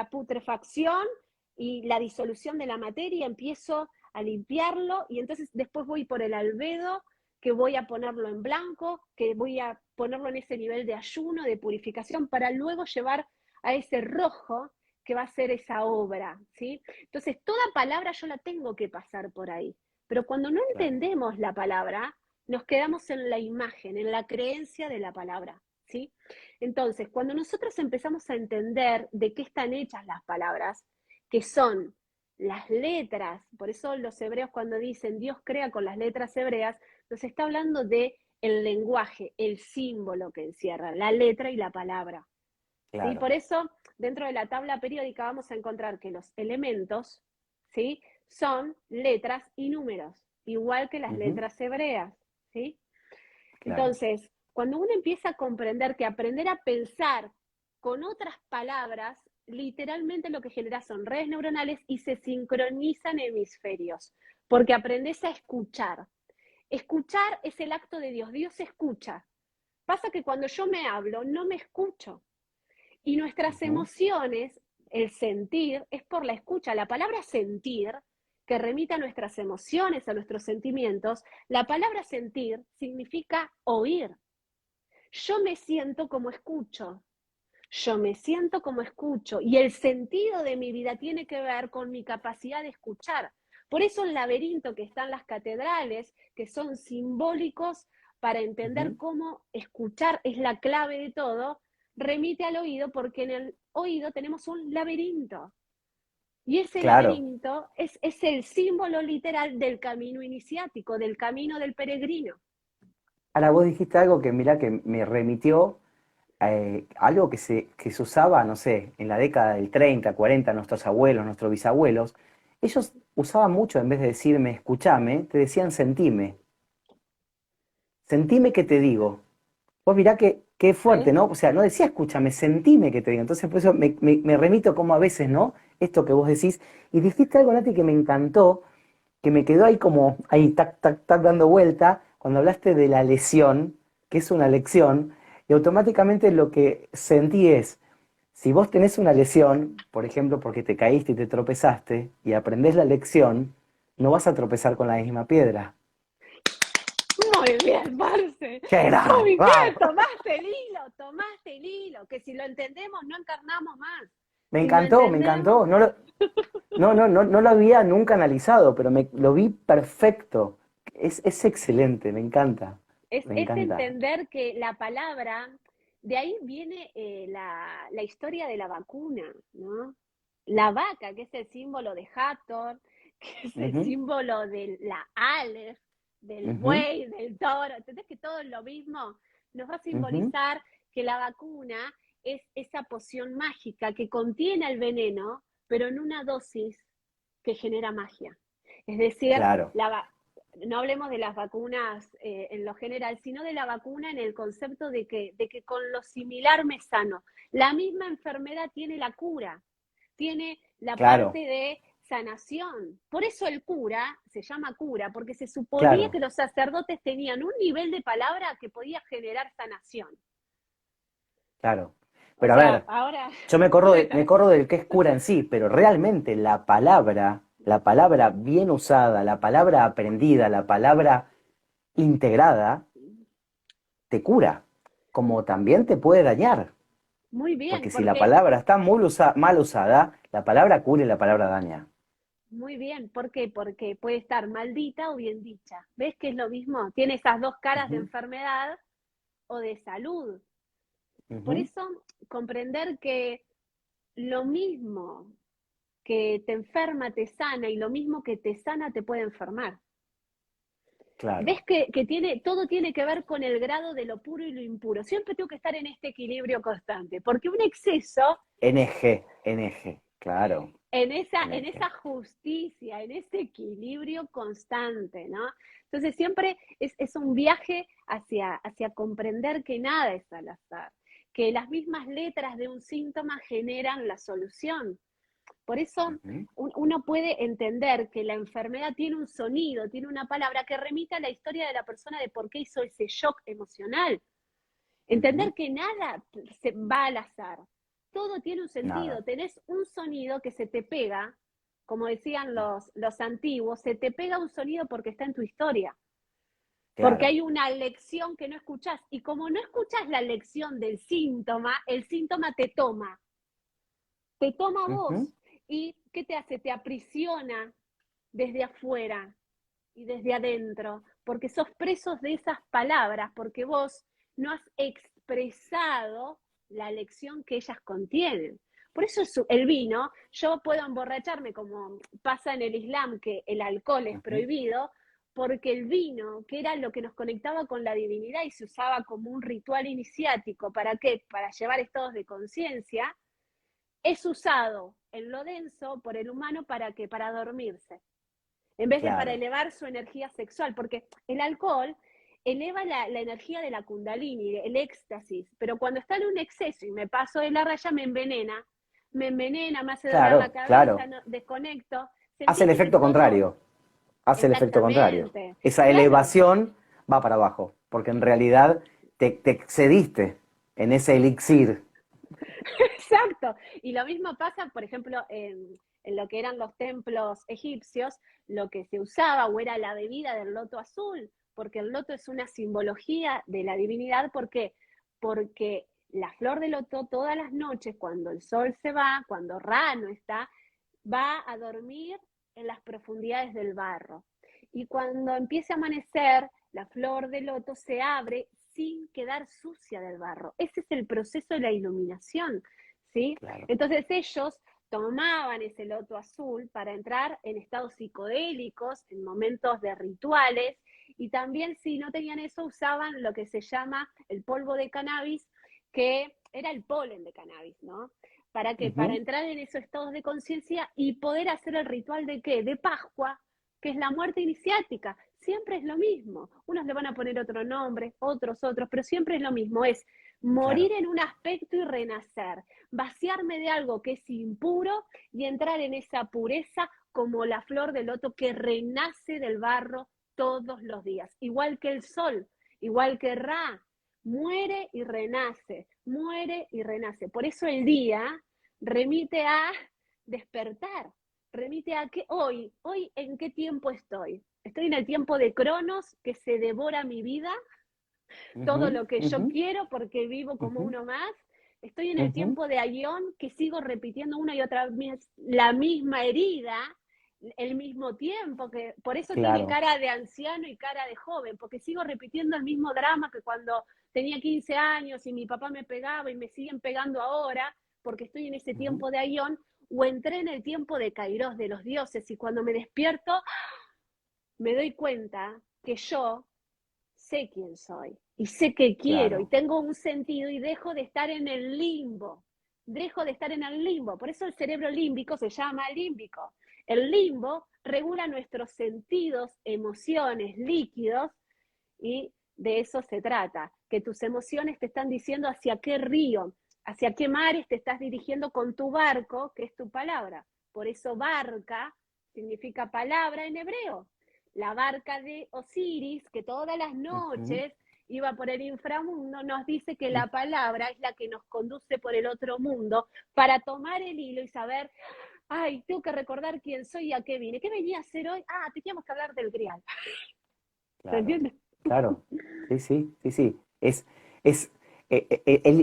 putrefacción y la disolución de la materia, empiezo a limpiarlo y entonces después voy por el albedo, que voy a ponerlo en blanco, que voy a ponerlo en ese nivel de ayuno, de purificación, para luego llevar a ese rojo que va a ser esa obra, ¿sí? Entonces, toda palabra yo la tengo que pasar por ahí. Pero cuando no entendemos la palabra, nos quedamos en la imagen, en la creencia de la palabra, ¿sí? Entonces, cuando nosotros empezamos a entender de qué están hechas las palabras, que son las letras, por eso los hebreos cuando dicen Dios crea con las letras hebreas, nos está hablando de el lenguaje, el símbolo que encierra, la letra y la palabra. ¿Sí? Por eso, dentro de la tabla periódica vamos a encontrar que los elementos, ¿sí?, son letras y números, igual que las letras hebreas, ¿sí? Entonces, cuando uno empieza a comprender que aprender a pensar con otras palabras literalmente lo que genera son redes neuronales y se sincronizan hemisferios, porque aprendes a escuchar. Escuchar es el acto de Dios, Dios escucha. Pasa que cuando yo me hablo, no me escucho. Y nuestras emociones, el sentir, es por la escucha. La palabra sentir, que remite a nuestras emociones, a nuestros sentimientos, la palabra sentir significa oír. Yo me siento como escucho. Yo me siento como escucho. Y el sentido de mi vida tiene que ver con mi capacidad de escuchar. Por eso el laberinto que está en las catedrales, que son simbólicos para entender cómo escuchar es la clave de todo, remite al oído, porque en el oído tenemos un laberinto. Y ese Claro. laberinto es el símbolo literal del camino iniciático, del camino del peregrino. Ahora vos dijiste algo que mira que me remitió algo que se usaba, no sé, en la década del 30, 40, nuestros abuelos, nuestros bisabuelos. Ellos usaban mucho, en vez de decirme escúchame, te decían sentime. Sentime que te digo. Vos mirá qué fuerte, ¿Sí? ¿no? O sea, no decía escúchame, sentime que te digo. Entonces, por eso me remito como a veces, ¿no? Esto que vos decís. Y dijiste algo, Nati, que me encantó, que me quedó ahí como, ahí, tac, tac, tac, dando vuelta, cuando hablaste de la lesión, que es una lección, y automáticamente lo que sentí es, si vos tenés una lesión, por ejemplo, porque te caíste y te tropezaste, y aprendés la lección, no vas a tropezar con la misma piedra. Muy bien, Marce. ¡Qué grande! Muy ¡Vamos! bien, tomaste el hilo, que si lo entendemos no encarnamos más. Me Si lo encantó, me entendemos, encantó. No lo había nunca analizado, pero lo vi perfecto. Es excelente, me encanta. Me es encanta. entender que la palabra, de ahí viene la historia de la vacuna, ¿no? La vaca, que es el símbolo de Hathor, que es el Ujú, símbolo de la Aleph, del ujú, buey, del toro. ¿Entendés que todo es lo mismo? Nos va a ujú. simbolizar que la vacuna es esa poción mágica que contiene el veneno, pero en una dosis que genera magia. Es decir, Claro, no hablemos de las vacunas en lo general, sino de la vacuna en el concepto de que con lo similar me sano. La misma enfermedad tiene la cura, tiene la parte claro, de sanación. Por eso el cura se llama cura, porque se suponía claro, que los sacerdotes tenían un nivel de palabra que podía generar sanación. claro. O Pero a sea, ver, ahora, yo me corro del que es cura en sí, pero realmente la palabra bien usada, la palabra aprendida, la palabra integrada, te cura, como también te puede dañar. muy bien, Porque si la porque palabra está mal usada, la palabra cura y la palabra daña. muy bien, ¿por qué? Porque puede estar maldita o bien dicha. ¿Ves que es lo mismo? Tiene esas dos caras de Ujú, enfermedad o de salud. Por ujú, eso, comprender que lo mismo que te enferma te sana y lo mismo que te sana te puede enfermar. ¿Ves claro. que todo tiene que ver con el grado de lo puro y lo impuro? Siempre tengo que estar en este equilibrio constante, porque un exceso NG, claro. en NG. esa justicia, en ese equilibrio constante, ¿no? Entonces siempre es un viaje hacia comprender que nada es al azar, que las mismas letras de un síntoma generan la solución. Por eso Ujú, uno puede entender que la enfermedad tiene un sonido, tiene una palabra que remite a la historia de la persona de por qué hizo ese shock emocional. ujú. Entender que nada se va al azar, todo tiene un Nada, sentido, tenés un sonido que se te pega, como decían los antiguos, se te pega un sonido porque está en tu historia, porque claro. hay una lección que no escuchás, y como no escuchas la lección del síntoma, el síntoma te toma a Ujú, vos, y ¿qué te hace? Te aprisiona desde afuera y desde adentro, porque sos presos de esas palabras, porque vos no has expresado la lección que ellas contienen. Por eso el vino, yo puedo emborracharme como pasa en el Islam, que el alcohol es ujú. prohibido, porque el vino, que era lo que nos conectaba con la divinidad y se usaba como un ritual iniciático, ¿para qué? Para llevar estados de conciencia, es usado en lo denso por el humano para qué? Para dormirse en vez de para Claro, elevar su energía sexual, porque el alcohol eleva la energía de la kundalini, el éxtasis, pero cuando está en un exceso y me paso de la raya me envenena, me envenena, me hace doler la Claro, cabeza, claro. no, desconecto. ¿Se Hace el entiende que efecto todo? contrario. Hace el efecto contrario. Exactamente, Esa claro. elevación va para abajo, porque en realidad te excediste en ese elixir. Exacto. Y lo mismo pasa, por ejemplo, en lo que eran los templos egipcios, lo que se usaba o era la bebida del loto azul, porque el loto es una simbología de la divinidad. ¿Por qué? Porque la flor de loto todas las noches, cuando el sol se va, cuando Ra no está, va a dormir en las profundidades del barro. Y cuando empiece a amanecer, la flor de loto se abre sin quedar sucia del barro. Ese es el proceso de la iluminación, ¿sí? Claro. Entonces ellos tomaban ese loto azul para entrar en estados psicodélicos, en momentos de rituales, y también si no tenían eso usaban lo que se llama el polvo de cannabis, que era el polen de cannabis, ¿no? ¿Para qué? Para Ujú. entrar en esos estados de conciencia y poder hacer el ritual de qué? De Pascua, que es la muerte iniciática. Siempre es lo mismo. Unos le van a poner otro nombre, otros, pero siempre es lo mismo. Es morir Claro. en un aspecto y renacer. Vaciarme de algo que es impuro y entrar en esa pureza como la flor del loto que renace del barro todos los días. Igual que el sol, igual que Ra, muere y renace, muere y renace. Por eso el día remite a despertar, remite a que hoy en qué tiempo estoy. Estoy en el tiempo de Cronos, que se devora mi vida, todo Ujú, lo que yo ujú, quiero porque vivo como ujú, uno más. Estoy en el ujú. tiempo de Aión, que sigo repitiendo una y otra vez la misma herida, el mismo tiempo, que por eso tiene Claro. cara de anciano y cara de joven, porque sigo repitiendo el mismo drama que cuando tenía 15 años y mi papá me pegaba y me siguen pegando ahora, porque estoy en ese Ujú. tiempo de Aión, o entré en el tiempo de Kairos, de los dioses, y cuando me despierto me doy cuenta que yo sé quién soy y sé qué quiero y Claro. tengo un sentido y dejo de estar en el limbo. Dejo de estar en el limbo. Por eso el cerebro límbico se llama límbico. El limbo regula nuestros sentidos, emociones, líquidos y de eso se trata, que tus emociones te están diciendo hacia qué río, hacia qué mares te estás dirigiendo con tu barco, que es tu palabra. Por eso barca significa palabra en hebreo. La barca de Osiris, que todas las Ujú, noches iba por el inframundo, nos dice que ujú. la palabra es la que nos conduce por el otro mundo para tomar el hilo y saber, ay, tengo que recordar quién soy y a qué vine. ¿Qué venía a hacer hoy? Ah, teníamos que hablar del grial. ¿Se Claro, entiende? claro. Sí, sí, sí, sí. Es,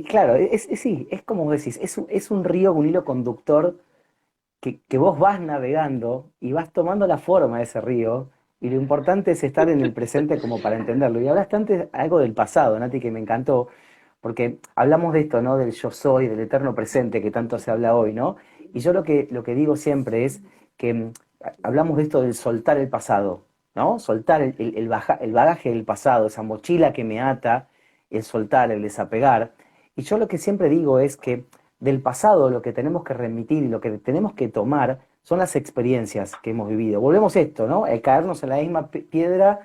claro, sí, es como vos decís, es un río, un hilo conductor que vos vas navegando y vas tomando la forma de ese río, y lo importante es estar en el presente como para entenderlo. Y hablaste antes algo del pasado, Nati, que me encantó, porque hablamos de esto, ¿no? Del yo soy, del eterno presente que tanto se habla hoy, ¿no? Y yo lo que digo siempre es que hablamos de esto del soltar el pasado, ¿no? Soltar el bagaje del pasado, esa mochila que me ata, el soltar, el desapegar. Y yo lo que siempre digo es que del pasado lo que tenemos que remitir y lo que tenemos que tomar son las experiencias que hemos vivido. Volvemos a esto, ¿no? El caernos en la misma piedra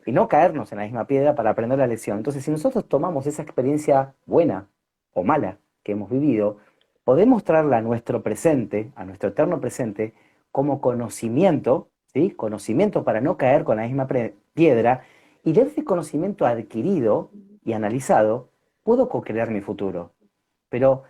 y no caernos en la misma piedra para aprender la lección. Entonces, si nosotros tomamos esa experiencia buena o mala que hemos vivido, podemos traerla a nuestro presente, a nuestro eterno presente, como conocimiento, ¿sí? Conocimiento para no caer con la misma piedra, y de ese conocimiento adquirido y analizado, puedo co-crear mi futuro. Pero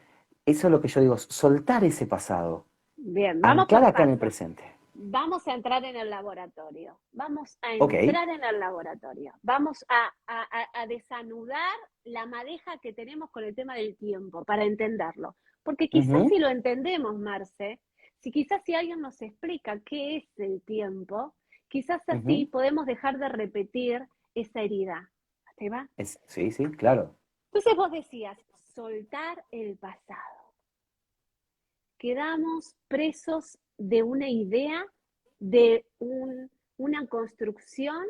eso es lo que yo digo, soltar ese pasado, Bien, vamos anclar por acá en el pasos. presente. Vamos a entrar en el laboratorio. Vamos a Ok. entrar en el laboratorio. Vamos a desanudar la madeja que tenemos con el tema del tiempo para entenderlo. Porque quizás Ujú, si lo entendemos, Marce, si quizás si alguien nos explica qué es el tiempo, quizás así ujú. podemos dejar de repetir esa herida. ¿Te va? Sí, sí, claro. Entonces vos decías, soltar el pasado. Quedamos presos de una idea, de una construcción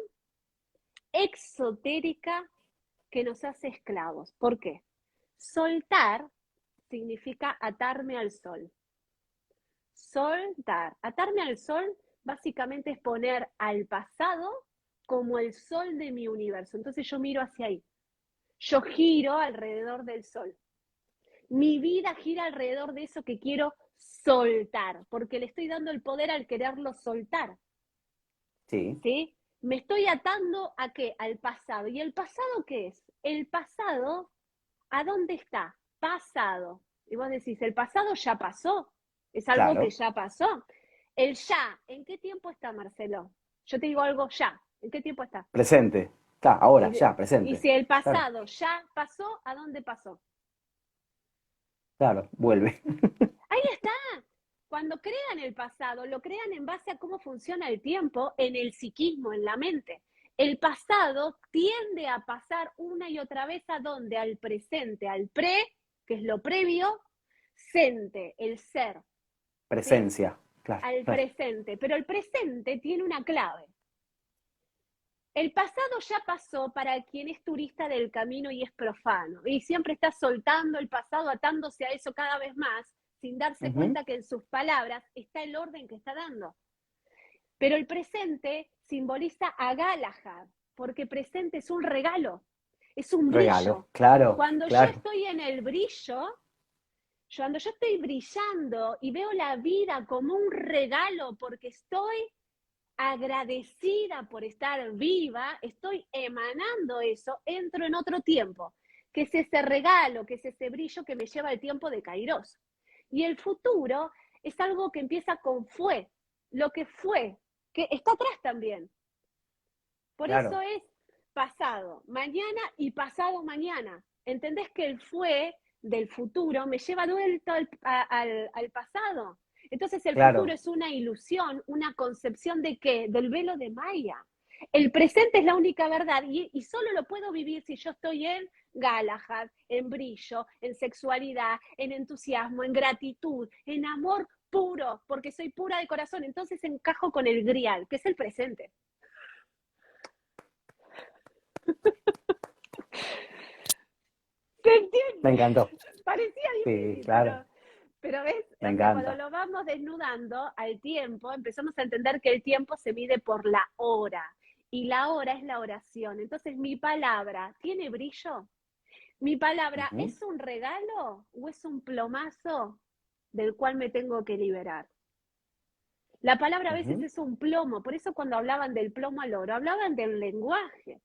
exotérica que nos hace esclavos. ¿Por qué? Soltar significa atarme al sol. Soltar. Atarme al sol básicamente es poner al pasado como el sol de mi universo. Entonces yo miro hacia ahí. Yo giro alrededor del sol. Mi vida gira alrededor de eso que quiero soltar, porque le estoy dando el poder al quererlo soltar. Sí, ¿Sí? Me estoy atando ¿a qué? Al pasado. ¿Y el pasado qué es? El pasado, ¿a dónde está? Pasado. Y vos decís, ¿el pasado ya pasó? ¿Es algo que claro. ya pasó? El ya, ¿en qué tiempo está, Marcelo? Yo te digo algo ya, ¿en qué tiempo está? Presente. Está, ahora, Y, ya, y presente. si el Claro, pasado ya pasó, ¿a dónde pasó? claro, vuelve. Ahí está. Cuando crean el pasado, lo crean en base a cómo funciona el tiempo en el psiquismo, en la mente. El pasado tiende a pasar una y otra vez a donde, al presente, al pre, que es lo previo, sente, el ser, ¿sí? Presencia. Claro, Al claro. presente. Pero el presente tiene una clave. El pasado ya pasó para quien es turista del camino y es profano, y siempre está soltando el pasado, atándose a eso cada vez más, sin darse Ujú. cuenta que en sus palabras está el orden que está dando. Pero el presente simboliza a Galahad, porque presente es un regalo, es un Regalo. brillo. Claro, Cuando yo claro. estoy en el brillo, cuando yo estoy brillando y veo la vida como un regalo porque estoy agradecida por estar viva, estoy emanando eso, entro en otro tiempo, que es ese regalo, que es ese brillo que me lleva el tiempo de Kairos. Y el futuro es algo que empieza con fue, lo que fue, que está atrás también. Por eso Claro, es pasado, mañana y pasado mañana. ¿Entendés que el fue del futuro me lleva de vuelta al pasado? Entonces el futuro claro. es una ilusión, una concepción de qué? Del velo de Maya. El presente es la única verdad y solo lo puedo vivir si yo estoy en Galahad, en brillo, en sexualidad, en entusiasmo, en gratitud, en amor puro, porque soy pura de corazón. Entonces encajo con el grial, que es el presente. ¿Se Me entiende? encantó. Parecía Sí, difícil, claro. pero ves, Me o sea, cuando encanta. lo vamos desnudando al tiempo, empezamos a entender que el tiempo se mide por la hora y la hora es la oración. Entonces, mi palabra tiene brillo. Mi palabra Ujú, es un regalo o es un plomazo del cual me tengo que liberar. La palabra a veces ujú. es un plomo, por eso cuando hablaban del plomo al oro, hablaban del lenguaje.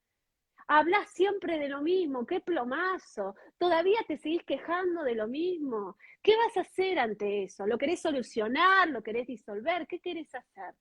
Hablas siempre de lo mismo, qué plomazo, todavía te seguís quejando de lo mismo. ¿Qué vas a hacer ante eso? ¿Lo querés solucionar? ¿Lo querés disolver? ¿Qué querés hacer?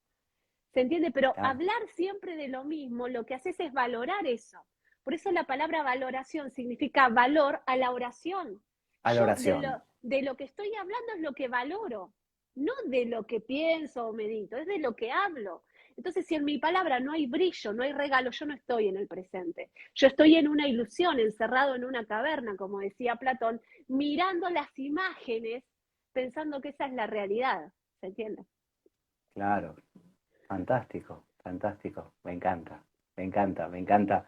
¿Se entiende? Pero Claro. hablar siempre de lo mismo, lo que haces es valorar eso. Por eso la palabra valoración significa valor a la oración. A la Yo oración. de lo que estoy hablando es lo que valoro, no de lo que pienso o medito, es de lo que hablo. Entonces, si en mi palabra no hay brillo, no hay regalo, yo no estoy en el presente. Yo estoy en una ilusión, encerrado en una caverna, como decía Platón, mirando las imágenes, pensando que esa es la realidad. ¿Se entiende? Claro. Fantástico, fantástico. Me encanta, me encanta, me encanta,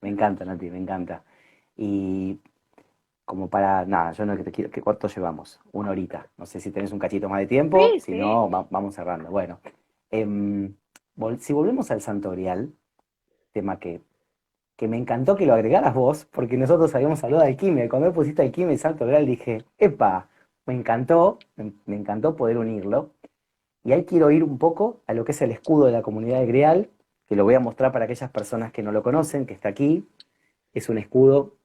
me encanta, Nati, me encanta. Y como para, nada, yo no que te quiero, ¿qué cuánto llevamos? Una horita. No sé si tenés un cachito más de tiempo, Sí, si sí. no, vamos cerrando. Bueno, em, si volvemos al Santo Grial, tema que me encantó que lo agregaras vos, porque nosotros habíamos hablado de alquimia, y cuando me pusiste alquimia y Santo Grial dije, epa, me encantó poder unirlo. Y ahí quiero ir un poco a lo que es el escudo de la comunidad de Grial, que lo voy a mostrar para aquellas personas que no lo conocen, que está aquí. Es un escudo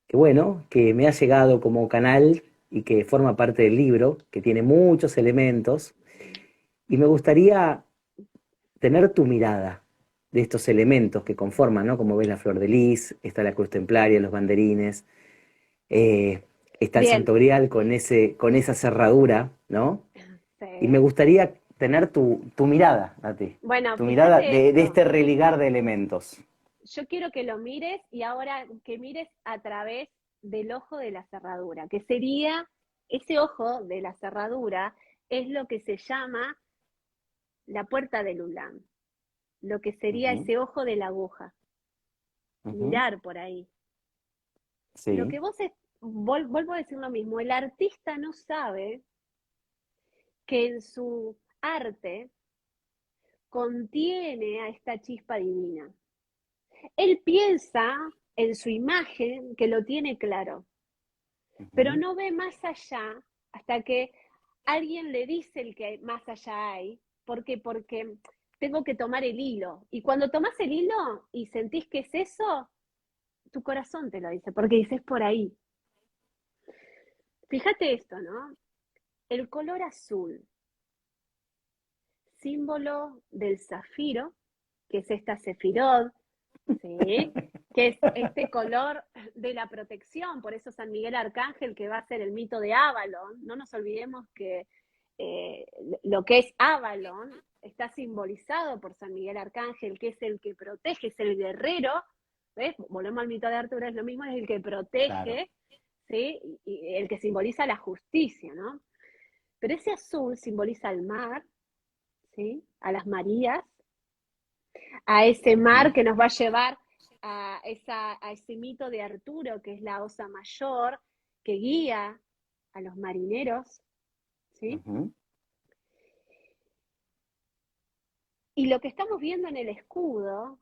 que, bueno, que me ha llegado como canal y que forma parte del libro, que tiene muchos elementos. Y me gustaría tener tu mirada de estos elementos que conforman, ¿no? Como ves la flor de lis, está la cruz templaria, los banderines, eh, está el Bien. Santo Grial con esa cerradura, ¿no? Y me Sí. gustaría tener tu mirada, Nati, Bueno, tu mirada fíjate de esto. este religar de elementos. Yo quiero que lo mires y ahora que mires a través del ojo de la cerradura, que sería ese ojo de la cerradura, es lo que se llama la puerta del ulam, lo que sería Ujú, ese ojo de la aguja. ujú, Mirar por ahí. Lo sí, que vos es, vuelvo a decir lo mismo, el artista no sabe que en su arte contiene a esta chispa divina. Él piensa en su imagen que lo tiene claro, pero Ujú. no ve más allá hasta que alguien le dice el que más allá hay. ¿Por qué? Porque tengo que tomar el hilo. Y cuando tomás el hilo y sentís que es eso, tu corazón te lo dice, porque dices por ahí. Fíjate esto, ¿no? El color azul, símbolo del zafiro, que es esta sefirot, ¿sí? Que es este color de la protección, por eso San Miguel Arcángel, que va a ser el mito de Avalon, no nos olvidemos que eh, lo que es Avalon está simbolizado por San Miguel Arcángel, que es el que protege, es el guerrero, ¿ves? Volvemos al mito de Arturo, es lo mismo, es el que Claro. protege, ¿sí? Y el que simboliza la justicia, ¿no? Pero ese azul simboliza al mar, ¿sí? A las Marías, a ese mar Ujú, que nos va a llevar a ese mito de Arturo, que es la osa mayor, que guía a los marineros, ¿sí? ujú. Y lo que estamos viendo en el escudo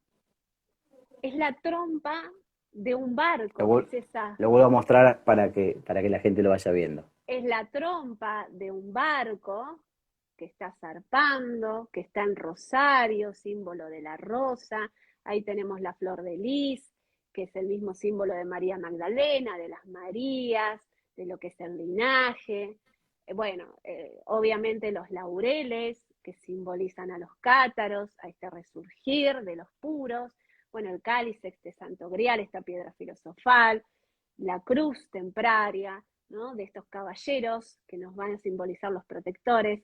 es la trompa de un Lo, barco, que vuel- es esa, lo vuelvo a mostrar para que la gente lo vaya viendo. es la trompa de un barco que está zarpando, que está en rosario, símbolo de la rosa. Ahí tenemos la flor de lis, que es el mismo símbolo de María Magdalena, de las Marías, de lo que es el linaje. Bueno, obviamente los laureles, que simbolizan a los cátaros, a este resurgir de los puros. Bueno, el cáliz, este santo grial, esta piedra filosofal, la cruz tempraria, ¿no? De estos caballeros que nos van a simbolizar los protectores.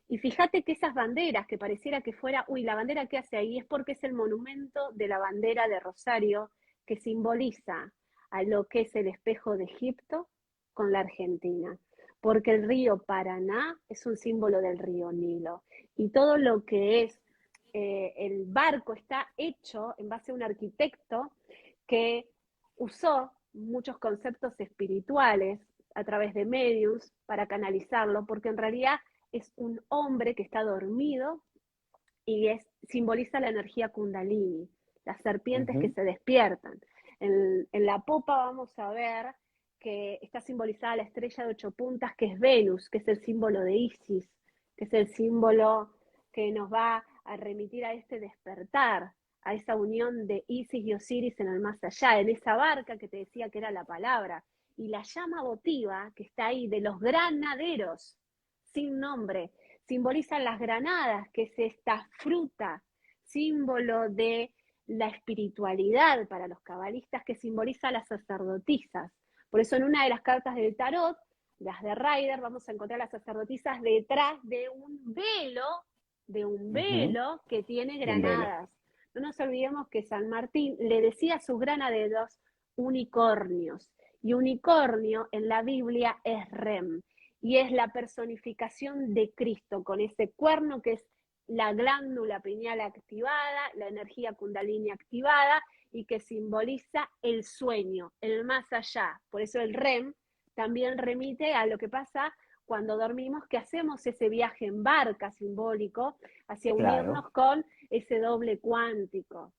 Y fíjate que esas banderas, que pareciera que fuera, uy, la bandera que hace ahí, es porque es el monumento de la bandera de Rosario, que simboliza a lo que es el espejo de Egipto con la Argentina. Porque el río Paraná es un símbolo del río Nilo. Y todo lo que es el barco está hecho en base a un arquitecto que usó muchos conceptos espirituales a través de medios para canalizarlo, porque en realidad es un hombre que está dormido y simboliza la energía kundalini, las serpientes que Ujú. se despiertan. En la popa vamos a ver que está simbolizada la estrella de 8 puntas, que es Venus, que es el símbolo de Isis, que es el símbolo que nos va a remitir a este despertar, a esa unión de Isis y Osiris en el más allá, en esa barca que te decía que era la palabra, y la llama votiva que está ahí de los granaderos, sin nombre, simbolizan las granadas, que es esta fruta, símbolo de la espiritualidad para los cabalistas, que simboliza a las sacerdotisas. Por eso en una de las cartas del tarot, las de Rider, vamos a encontrar a las sacerdotisas detrás de un Ujú. velo que tiene Un velo. granadas. No nos olvidemos que San Martín le decía a sus granaderos unicornios. Y unicornio en la Biblia es Rem, y es la personificación de Cristo, con ese cuerno que es la glándula pineal activada, la energía kundalini activada, y que simboliza el sueño, el más allá. Por eso el REM también remite a lo que pasa cuando dormimos, que hacemos ese viaje en barca simbólico hacia Claro. unirnos con ese doble cuántico.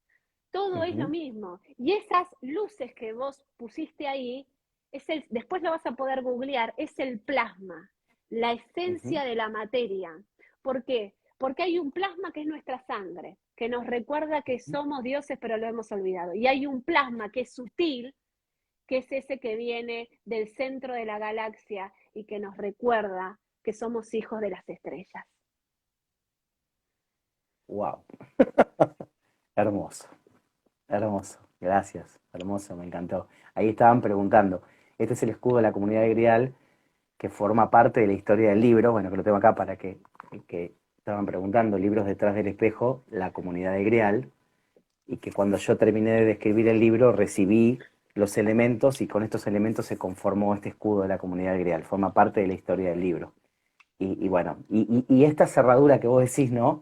Todo es lo Ujú. mismo. Y esas luces que vos pusiste ahí, después lo vas a poder googlear, es el plasma, la Ujú. esencia de la materia. ¿Por qué? Porque hay un plasma que es nuestra sangre, que nos recuerda que Ujú. somos dioses, pero lo hemos olvidado. Y hay un plasma que es sutil, que es ese que viene del centro de la galaxia y que nos recuerda que somos hijos de las estrellas. Wow. Hermoso. Hermoso. Gracias. Hermoso, me encantó. Ahí estaban preguntando. Este es el escudo de la comunidad de Grial que forma parte de la historia del libro. Bueno, que lo tengo acá para que estaban preguntando, libros detrás del espejo, la comunidad de Grial, y que cuando yo terminé de escribir el libro recibí los elementos y con estos elementos se conformó este escudo de la comunidad de Grial. Forma parte de la historia del libro. Y bueno, y esta cerradura que vos decís, ¿no?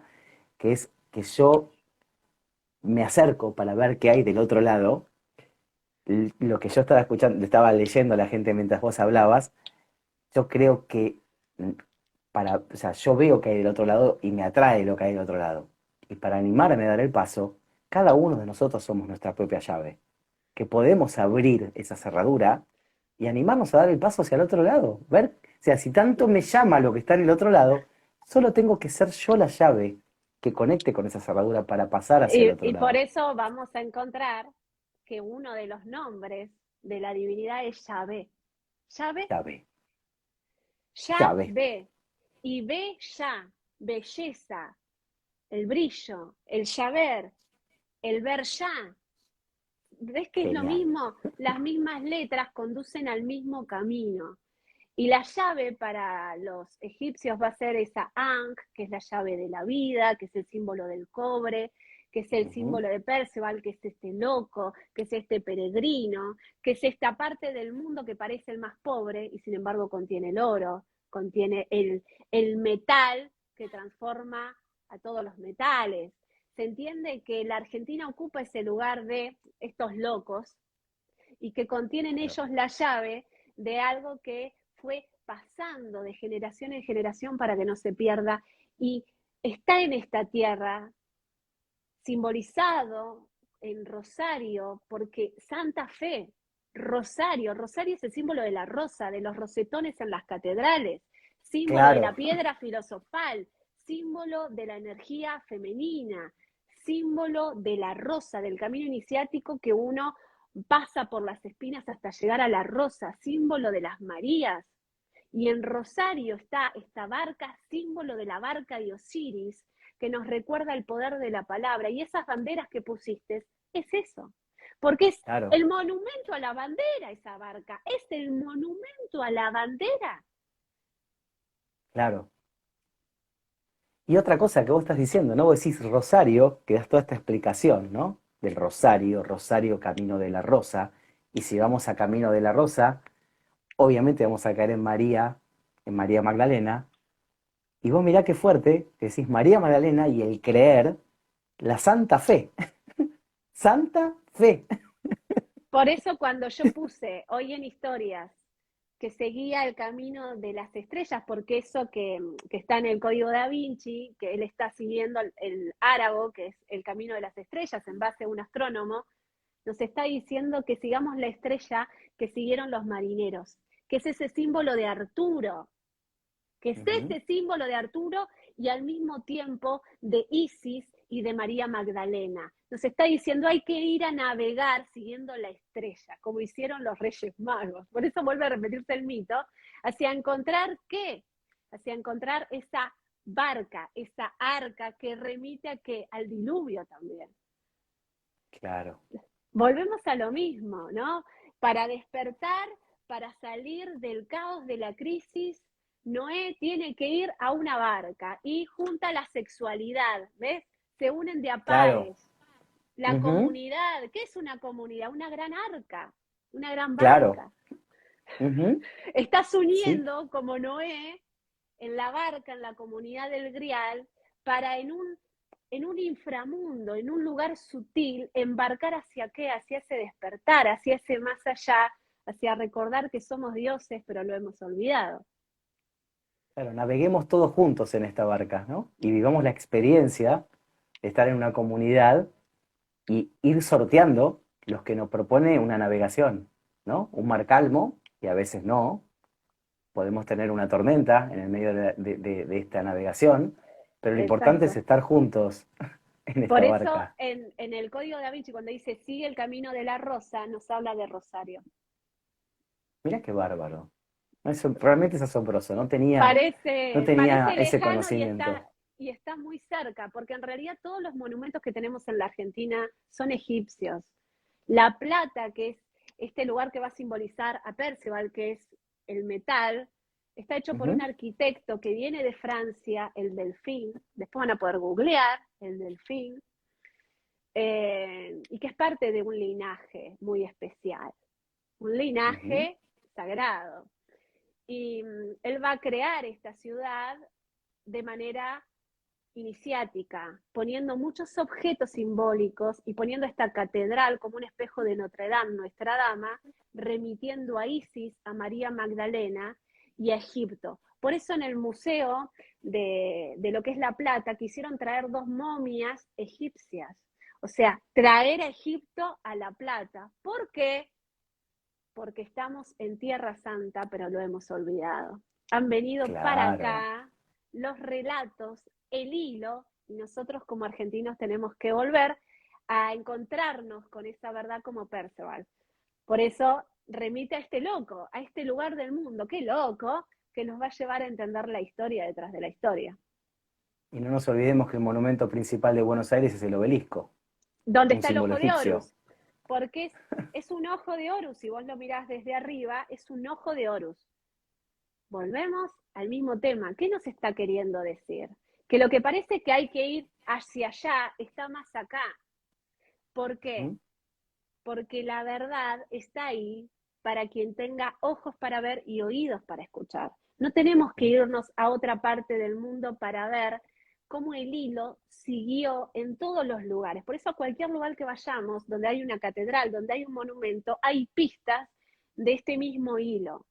Que es que yo me acerco para ver qué hay del otro lado, lo que yo estaba escuchando, estaba leyendo a la gente mientras vos hablabas, yo creo que o sea, yo veo que hay del otro lado y me atrae lo que hay del otro lado. Y para animarme a dar el paso, cada uno de nosotros somos nuestra propia llave, que podemos abrir esa cerradura y animarnos a dar el paso hacia el otro lado. Ver, o sea, si tanto me llama lo que está en el otro lado, solo tengo que ser yo la llave que conecte con esa cerradura para pasar hacia el otro Y por lado. eso vamos a encontrar que uno de los nombres de la divinidad es Yahvé. Yahvé, Llave, llave. Yahvé. Y ve ya, belleza, el brillo, el saber, el ver ya. ¿Ves que es lo Genial. mismo? Las mismas letras conducen al mismo camino. Y la llave para los egipcios va a ser esa Ankh, que es la llave de la vida, que es el símbolo del cobre, que es el Ujú. símbolo de Perceval, que es este loco, que es este peregrino, que es esta parte del mundo que parece el más pobre y sin embargo contiene el oro, contiene el metal que transforma a todos los metales. Se entiende que la Argentina ocupa ese lugar de estos locos y que contienen Claro. ellos la llave de algo que fue pasando de generación en generación para que no se pierda y está en esta tierra simbolizado en Rosario porque Santa Fe, Rosario, Rosario es el símbolo de la rosa, de los rosetones en las catedrales, símbolo de la Claro, piedra filosofal, símbolo de la energía femenina, símbolo de la rosa, del camino iniciático que uno pasa por las espinas hasta llegar a la rosa, símbolo de las Marías. Y en Rosario está esta barca, símbolo de la barca de Osiris, que nos recuerda el poder de la palabra. Y esas banderas que pusiste, es eso. Porque es claro, el monumento a la bandera esa barca, es el monumento a la bandera. claro. Y otra cosa que vos estás diciendo, ¿no? Vos decís Rosario, que das toda esta explicación, ¿no? Del Rosario, Rosario, Camino de la Rosa. Y si vamos a Camino de la Rosa, obviamente vamos a caer en María Magdalena. Y vos mirá qué fuerte, que decís María Magdalena y el creer, la Santa Fe. Santa Fe. Por eso cuando yo puse hoy en historias que seguía el camino de las estrellas, porque eso que está en el código da Vinci, que él está siguiendo el árago, que es el camino de las estrellas en base a un astrónomo, nos está diciendo que sigamos la estrella que siguieron los marineros, que es ese símbolo de Arturo, que es Ujú. ese símbolo de Arturo y al mismo tiempo de Isis y de María Magdalena. Nos está diciendo hay que ir a navegar siguiendo la estrella, como hicieron los Reyes Magos. Por eso vuelve a repetirse el mito, hacia encontrar qué, hacia encontrar esa barca, esa arca que remite a qué, al diluvio también. Claro, Volvemos a lo mismo, ¿no? Para despertar, para salir del caos de la crisis, Noé tiene que ir a una barca y junta la sexualidad, ¿ves? Se unen de a claro, pares. La ujú, comunidad, ¿qué es una comunidad? Una gran arca, una gran claro, barca. ujú, Estás sí. uniendo como Noé en la barca, en la comunidad del Grial, para en un inframundo, en un lugar sutil, embarcar hacia qué, hacia ese despertar, hacia ese más allá, hacia recordar que somos dioses, pero lo hemos olvidado. Claro, naveguemos todos juntos en esta barca, ¿no? Y vivamos la experiencia de estar en una comunidad y ir sorteando los que nos propone una navegación, ¿no? Un mar calmo, y a veces no. Podemos tener una tormenta en el medio de esta navegación, pero lo importante es Exacto. estar juntos en Por esta eso barca. en el Código da Vinci, cuando dice sigue el camino de la rosa, nos habla de Rosario. Mirá qué bárbaro. Realmente es asombroso, no tenía Parece ese lejano conocimiento. y está muy cerca, porque en realidad todos los monumentos que tenemos en la Argentina son egipcios. La plata, que es este lugar que va a simbolizar a Perceval, que es el metal, está hecho por un Ujú, arquitecto que viene de Francia, el Delfín. Después van a poder googlear el Delfín, y que es parte de un linaje muy especial, un ujú, linaje sagrado. Y él va a crear esta ciudad de manera iniciática, poniendo muchos objetos simbólicos y poniendo esta catedral como un espejo de Notre Dame, nuestra dama, remitiendo a Isis, a María Magdalena y a Egipto. Por eso en el museo de lo que es La Plata quisieron traer dos momias egipcias, o sea, traer a Egipto a La Plata. ¿Por qué? porque estamos en Tierra Santa, pero lo hemos olvidado. Han venido para Claro. acá los relatos, el hilo, y nosotros como argentinos tenemos que volver a encontrarnos con esa verdad como Perceval. Por eso remite a este loco, a este lugar del mundo, qué loco, que nos va a llevar a entender la historia detrás de la historia. Y no nos olvidemos que el monumento principal de Buenos Aires es el obelisco, ¿Dónde un está el símbolo ojo de egipcio. Horus? Porque es un ojo de Horus, si vos lo mirás desde arriba, es un ojo de Horus. Volvemos al mismo tema. ¿Qué nos está queriendo decir? Que lo que parece que hay que ir hacia allá está más acá. ¿Por qué? ¿Mm? Porque la verdad está ahí para quien tenga ojos para ver y oídos para escuchar. No tenemos que irnos a otra parte del mundo para ver cómo el hilo siguió en todos los lugares. Por eso a cualquier lugar que vayamos, donde hay una catedral, donde hay un monumento, hay pistas de este mismo hilo.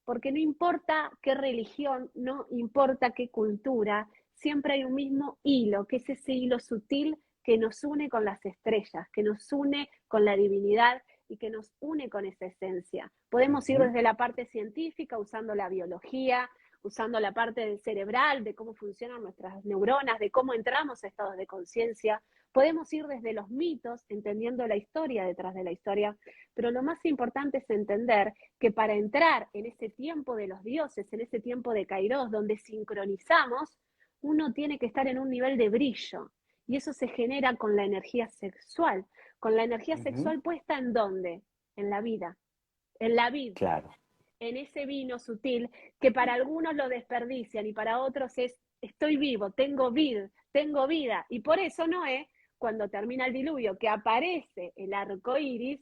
Porque no importa qué religión, no importa qué cultura, siempre hay un mismo hilo, que es ese hilo sutil que nos une con las estrellas, que nos une con la divinidad y que nos une con esa esencia. Podemos ir Ujú. desde la parte científica, usando la biología, usando la parte cerebral, de cómo funcionan nuestras neuronas, de cómo entramos a estados de conciencia. Podemos ir desde los mitos, entendiendo la historia detrás de la historia, pero lo más importante es entender que para entrar en ese tiempo de los dioses, en ese tiempo de Kairos, donde sincronizamos, uno tiene que estar en un nivel de brillo. Y eso se genera con la energía sexual. Con la energía Ujú. sexual puesta en dónde? En la vida. En la vid. Claro. En ese vino sutil que para algunos lo desperdician y para otros es estoy vivo, tengo vid, tengo vida. Y por eso Noé, cuando termina el diluvio, que aparece el arco iris,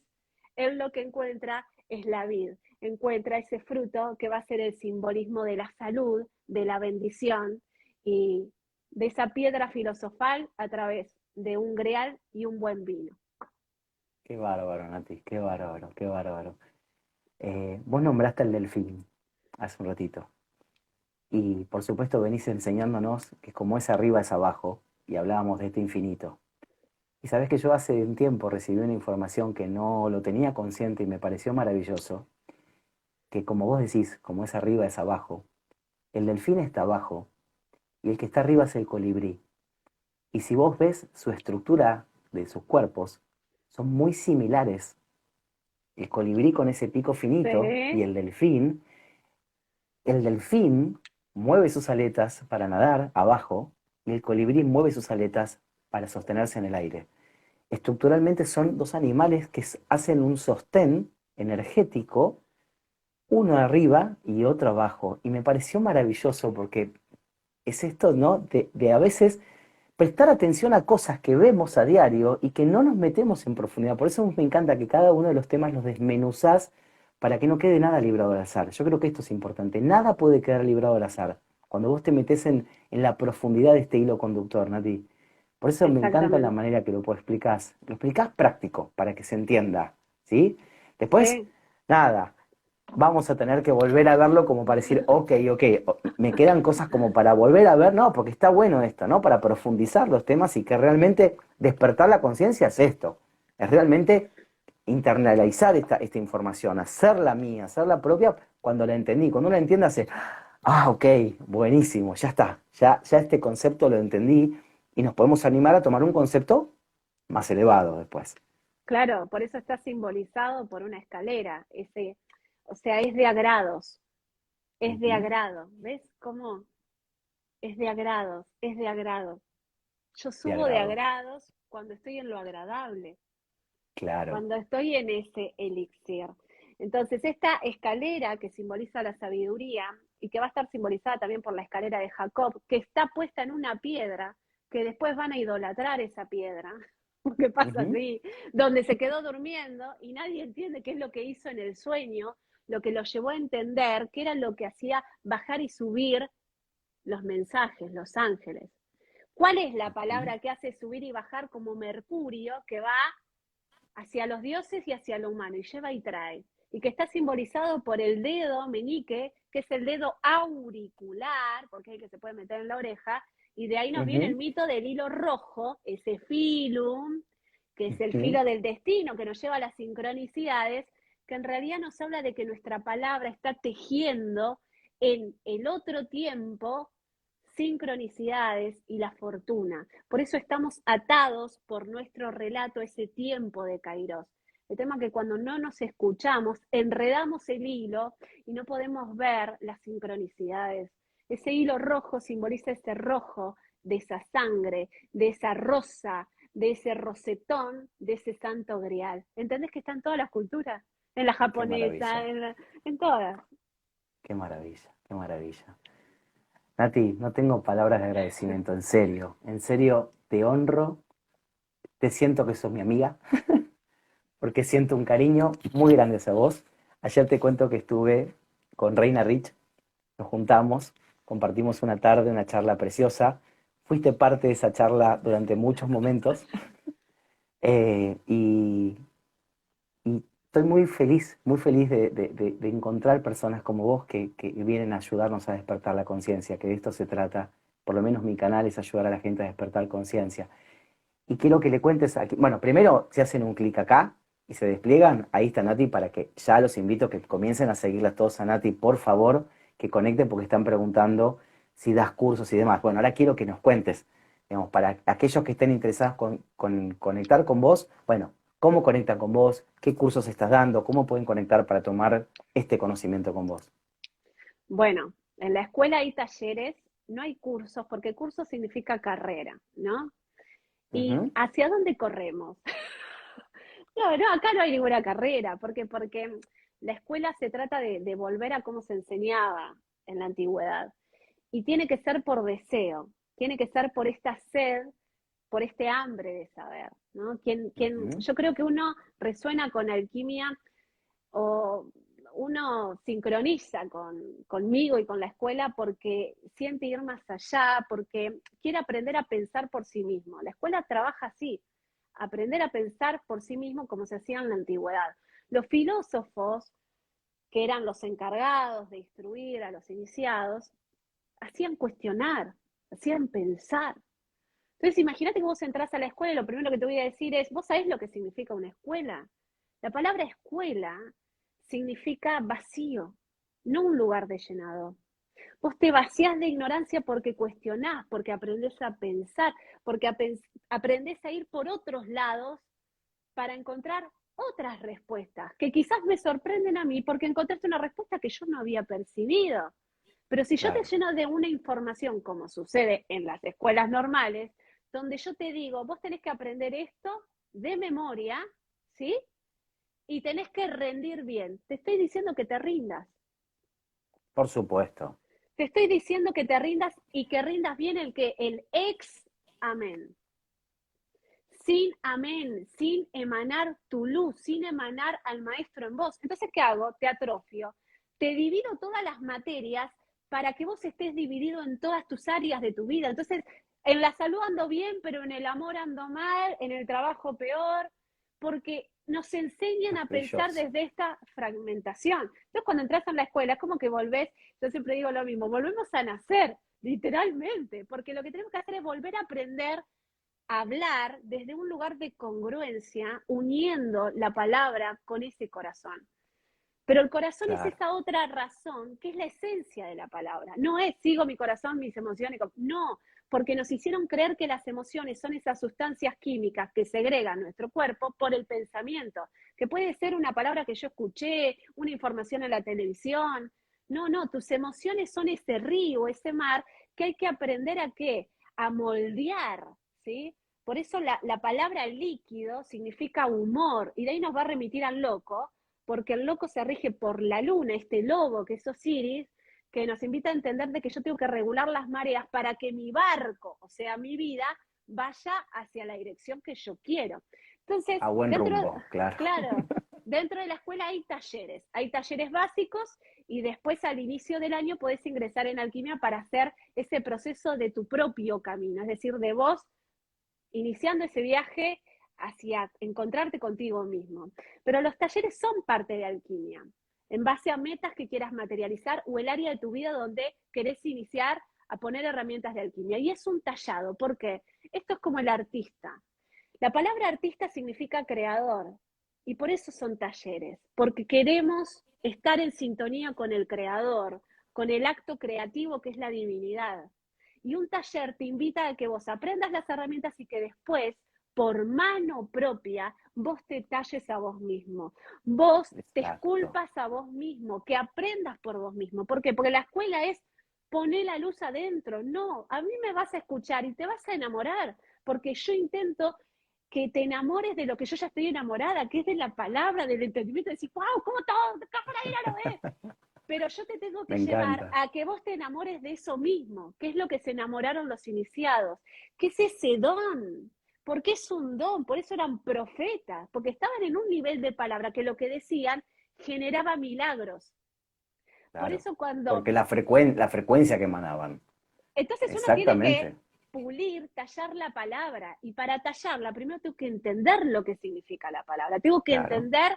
él lo que encuentra es la vid, encuentra ese fruto que va a ser el simbolismo de la salud, de la bendición y de esa piedra filosofal a través de un greal y un buen vino. Qué bárbaro, Nati, qué bárbaro, qué bárbaro. Vos nombraste el delfín hace un ratito. Y por supuesto venís enseñándonos que como es arriba es abajo, y hablábamos de este infinito. Y sabés que yo hace un tiempo recibí una información que no lo tenía consciente y me pareció maravilloso, que como vos decís, como es arriba es abajo, el delfín está abajo y el que está arriba es el colibrí. Y si vos ves su estructura de sus cuerpos, son muy similares. El colibrí con ese pico finito y Sí, el delfín mueve sus aletas para nadar abajo y el colibrí mueve sus aletas para sostenerse en el aire. Estructuralmente son dos animales que hacen un sostén energético, uno arriba y otro abajo. Y me pareció maravilloso porque es esto, ¿no? De a veces prestar atención a cosas que vemos a diario y que no nos metemos en profundidad. Por eso me encanta que cada uno de los temas los desmenuzás para que no quede nada librado al azar. Yo creo que esto es importante. Nada puede quedar librado al azar. Cuando vos te metés en la profundidad de este hilo conductor, Nati. Por eso me encanta la exactamente. manera que lo explicás. Lo explicás práctico, para que se entienda. ¿Sí? Después, Sí, nada, vamos a tener que volver a verlo como para decir, ok, ok, me quedan cosas como para volver a ver, no, porque está bueno esto, ¿no? Para profundizar los temas y que realmente despertar la conciencia es esto, es realmente internalizar esta información, hacerla mía, hacerla propia cuando la entendí, cuando uno la entiende hace, ah, ok, buenísimo, ya está, ya este concepto lo entendí y nos podemos animar a tomar un concepto más elevado después. claro, por eso está simbolizado por una escalera, ese, o sea, es de agrados, es de Ujú. agrado, ¿ves cómo? Es de agrados, es de agrado. Yo De subo de agrado, agrados cuando estoy en lo agradable, claro. cuando estoy en ese elixir. Entonces, esta escalera que simboliza la sabiduría y que va a estar simbolizada también por la escalera de Jacob, que está puesta en una piedra, que después van a idolatrar esa piedra, porque pasa Ujú. así, donde se quedó durmiendo y nadie entiende qué es lo que hizo en el sueño, lo que lo llevó a entender, qué era lo que hacía bajar y subir los mensajes, los ángeles. ¿Cuál es la Ujú. palabra que hace subir y bajar como Mercurio, que va hacia los dioses y hacia lo humano, y lleva y trae? Y que está simbolizado por el dedo meñique, que es el dedo auricular, porque es el que se puede meter en la oreja, y de ahí nos viene el Ujú. mito del hilo rojo, ese filum, que es el Ujú. filo del destino, que nos lleva a las sincronicidades, que en realidad nos habla de que nuestra palabra está tejiendo en el otro tiempo sincronicidades y la fortuna. Por eso estamos atados por nuestro relato a ese tiempo de Kairos. El tema es que cuando no nos escuchamos, enredamos el hilo y no podemos ver las sincronicidades. Ese hilo rojo simboliza ese rojo de esa sangre, de esa rosa, de ese rosetón, de ese santo grial. ¿Entendés que está en todas las culturas? En la Qué japonesa, maravilla, en todas. qué maravilla, qué maravilla. Nati, no tengo palabras de agradecimiento, en serio, te honro, te siento que sos mi amiga, porque siento un cariño muy grande hacia vos. Ayer te cuento que estuve con Reina Rich, nos juntamos, compartimos una tarde, una charla preciosa, fuiste parte de esa charla durante muchos momentos y, y estoy muy feliz de encontrar personas como vos que vienen a ayudarnos a despertar la conciencia, que de esto se trata, por lo menos mi canal es ayudar a la gente a despertar conciencia. Y quiero que le cuentes aquí, bueno, primero si hacen un clic acá y se despliegan, ahí está Nati para que ya los invito a que comiencen a seguirla todos a Nati, por favor, que conecten porque están preguntando si das cursos y demás. Bueno, ahora quiero que nos cuentes, digamos, para aquellos que estén interesados con conectar con vos, bueno, cómo conectan con vos, qué cursos estás dando, cómo pueden conectar para tomar este conocimiento con vos. Bueno, en la escuela hay talleres, no hay cursos, porque curso significa carrera, ¿no? ¿Y Ujú. hacia dónde corremos? No, no, acá no hay ninguna carrera, porque la escuela se trata de volver a cómo se enseñaba en la antigüedad. Y tiene que ser por deseo, tiene que ser por esta sed, por este hambre de saber, ¿no? Ujú. Yo creo que uno resuena con alquimia o uno sincroniza conmigo y con la escuela porque siente ir más allá, porque quiere aprender a pensar por sí mismo. La escuela trabaja así, aprender a pensar por sí mismo como se hacía en la antigüedad. Los filósofos, que eran los encargados de instruir a los iniciados, hacían cuestionar, hacían pensar. Entonces, imagínate que vos entrás a la escuela y lo primero que te voy a decir es, ¿vos sabés lo que significa una escuela? La palabra escuela significa vacío, no un lugar de llenado. Vos te vacías de ignorancia porque cuestionás, porque aprendés a pensar, porque aprendés a ir por otros lados para encontrar otras respuestas, que quizás me sorprenden a mí porque encontraste una respuesta que yo no había percibido. Pero si yo te Claro. lleno de una información, como sucede en las escuelas normales, donde yo te digo, vos tenés que aprender esto de memoria, ¿sí? Y tenés que rendir bien. Te estoy diciendo que te rindas. Por supuesto. Te estoy diciendo que te rindas y que rindas bien el ex amén. Sin amén, sin emanar tu luz, sin emanar al maestro en vos. Entonces, ¿qué hago? Te atrofio. Te divido todas las materias para que vos estés dividido en todas tus áreas de tu vida. Entonces, en la salud ando bien, pero en el amor ando mal, en el trabajo peor, porque nos enseñan a pensar Maravilloso. desde esta fragmentación. Entonces, cuando entras en la escuela, es como que volvés, yo siempre digo lo mismo, volvemos a nacer, literalmente, porque lo que tenemos que hacer es volver a aprender hablar desde un lugar de congruencia, uniendo la palabra con ese corazón. Pero el corazón es Claro. esa otra razón, que es la esencia de la palabra. No es sigo mi corazón, mis emociones. No, porque nos hicieron creer que las emociones son esas sustancias químicas que segregan nuestro cuerpo por el pensamiento, que puede ser una palabra que yo escuché, una información en la televisión. No, no, tus emociones son ese río, ese mar, que hay que aprender a qué? A moldear, ¿sí? Por eso la palabra líquido significa humor, y de ahí nos va a remitir al loco, porque el loco se rige por la luna, este lobo que es Osiris, que nos invita a entender de que yo tengo que regular las mareas para que mi barco, o sea, mi vida, vaya hacia la dirección que yo quiero. Entonces, A buen rumbo, claro. claro, dentro de la escuela hay talleres básicos y después al inicio del año podés ingresar en alquimia para hacer ese proceso de tu propio camino, es decir, de vos iniciando ese viaje hacia encontrarte contigo mismo. Pero los talleres son parte de alquimia, en base a metas que quieras materializar o el área de tu vida donde querés iniciar a poner herramientas de alquimia. Y es un tallado, porque esto es como el artista. La palabra artista significa creador. Y por eso son talleres, porque queremos estar en sintonía con el creador, con el acto creativo que es la divinidad. Y un taller te invita a que vos aprendas las herramientas y que después, por mano propia, vos te talles a vos mismo. Vos te Exacto. esculpas a vos mismo, que aprendas por vos mismo. ¿Por qué? Porque la escuela es poner la luz adentro. No, a mí me vas a escuchar y te vas a enamorar, porque yo intento que te enamores de lo que yo ya estoy enamorada, que es de la palabra, del entendimiento, de decir, wow, ¿cómo todo? ¿Cómo la vida lo es? Pero yo te tengo Me que llevar encanta. a que vos te enamores de eso mismo, que es lo que se enamoraron los iniciados, que es ese don, porque es un don, por eso eran profetas, porque estaban en un nivel de palabra que lo que decían generaba milagros. Por Claro. eso cuando Porque la frecuencia que emanaban. entonces uno tiene que Exactamente. pulir, tallar la palabra. Y para tallarla, primero tengo que entender lo que significa la palabra. Tengo que Claro. entender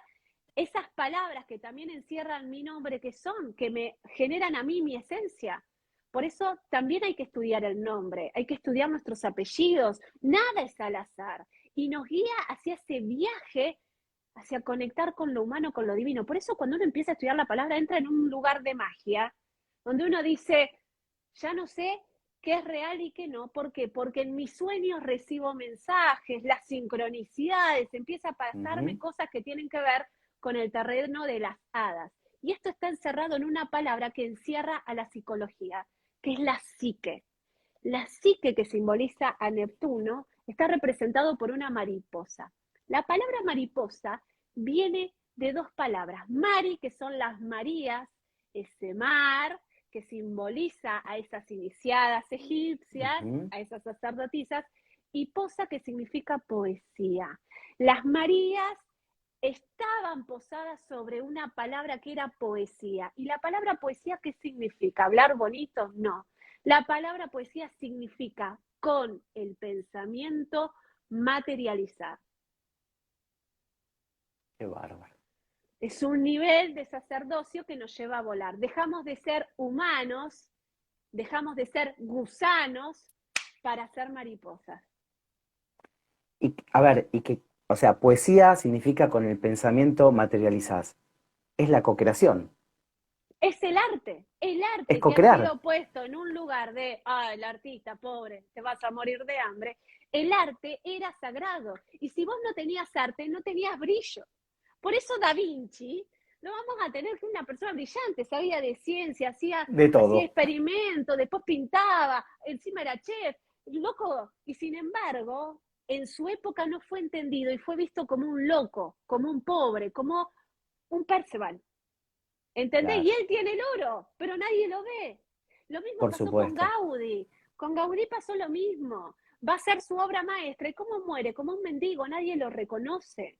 esas palabras que también encierran mi nombre, que son, que me generan a mí mi esencia. Por eso también hay que estudiar el nombre, hay que estudiar nuestros apellidos. Nada es al azar. Y nos guía hacia ese viaje, hacia conectar con lo humano, con lo divino. Por eso cuando uno empieza a estudiar la palabra, entra en un lugar de magia, donde uno dice, ya no sé qué es real y qué no. ¿Por qué? Porque en mis sueños recibo mensajes, las sincronicidades, empieza a pasarme Ujú. cosas que tienen que ver con el terreno de las hadas. Y esto está encerrado en una palabra que encierra a la psicología, que es la psique. La psique, que simboliza a Neptuno, está representado por una mariposa. La palabra mariposa viene de dos palabras. Mari, que son las Marías, ese mar que simboliza a esas iniciadas egipcias, Ujú. a esas sacerdotisas, y posa, que significa poesía. Las Marías estaban posadas sobre una palabra que era poesía. ¿Y la palabra poesía qué significa? ¿Hablar bonito? No. La palabra poesía significa con el pensamiento materializar. Qué bárbaro. Es un nivel de sacerdocio que nos lleva a volar. Dejamos de ser humanos, dejamos de ser gusanos para ser mariposas. Y, a ver, o sea, poesía significa con el pensamiento materializás. Es la co-creación, Es el es arte que ha co-crear. sido puesto en un lugar de, el artista, pobre, te vas a morir de hambre. El arte era sagrado. Y si vos no tenías arte, no tenías brillo. Por eso Da Vinci lo vamos a tener que una persona brillante, sabía de ciencia, De hacía todo. experimentos, después pintaba, encima era chef, loco. Y sin embargo, en su época no fue entendido y fue visto como un loco, como un pobre, como un Perceval. ¿Entendés? Y Claro, él tiene el oro, pero nadie lo ve. Lo mismo por pasó con supuesto. Gaudí. Con Gaudí pasó lo mismo. Va a ser su obra maestra. ¿Y cómo muere? Como un mendigo, nadie lo reconoce.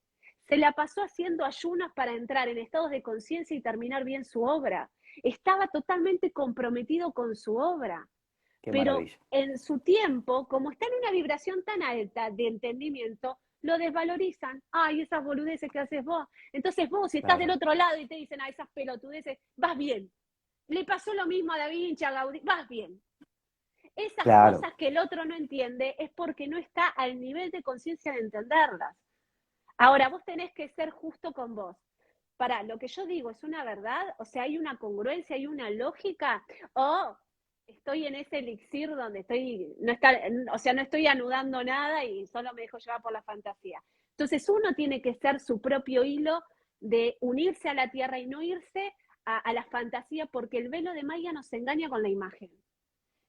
Se la pasó haciendo ayunas para entrar en estados de conciencia y terminar bien su obra. Estaba totalmente comprometido con su obra. Qué Pero maravilla. en su tiempo, como está en una vibración tan alta de entendimiento, lo desvalorizan. Ay, esas boludeces que haces vos. Entonces vos, si estás del Claro, otro lado y te dicen, esas pelotudeces, vas bien. Le pasó lo mismo a Da Vinci, a Gaudí, vas bien. Esas claro. cosas que el otro no entiende es porque no está al nivel de conciencia de entenderlas. Ahora, vos tenés que ser justo con vos. Para, lo que yo digo es una verdad, o sea, hay una congruencia, hay una lógica, o estoy en ese elixir donde estoy, no está, o sea, no estoy anudando nada y solo me dejo llevar por la fantasía. Entonces uno tiene que ser su propio hilo de unirse a la tierra y no irse a la fantasía, porque el velo de Maya nos engaña con la imagen.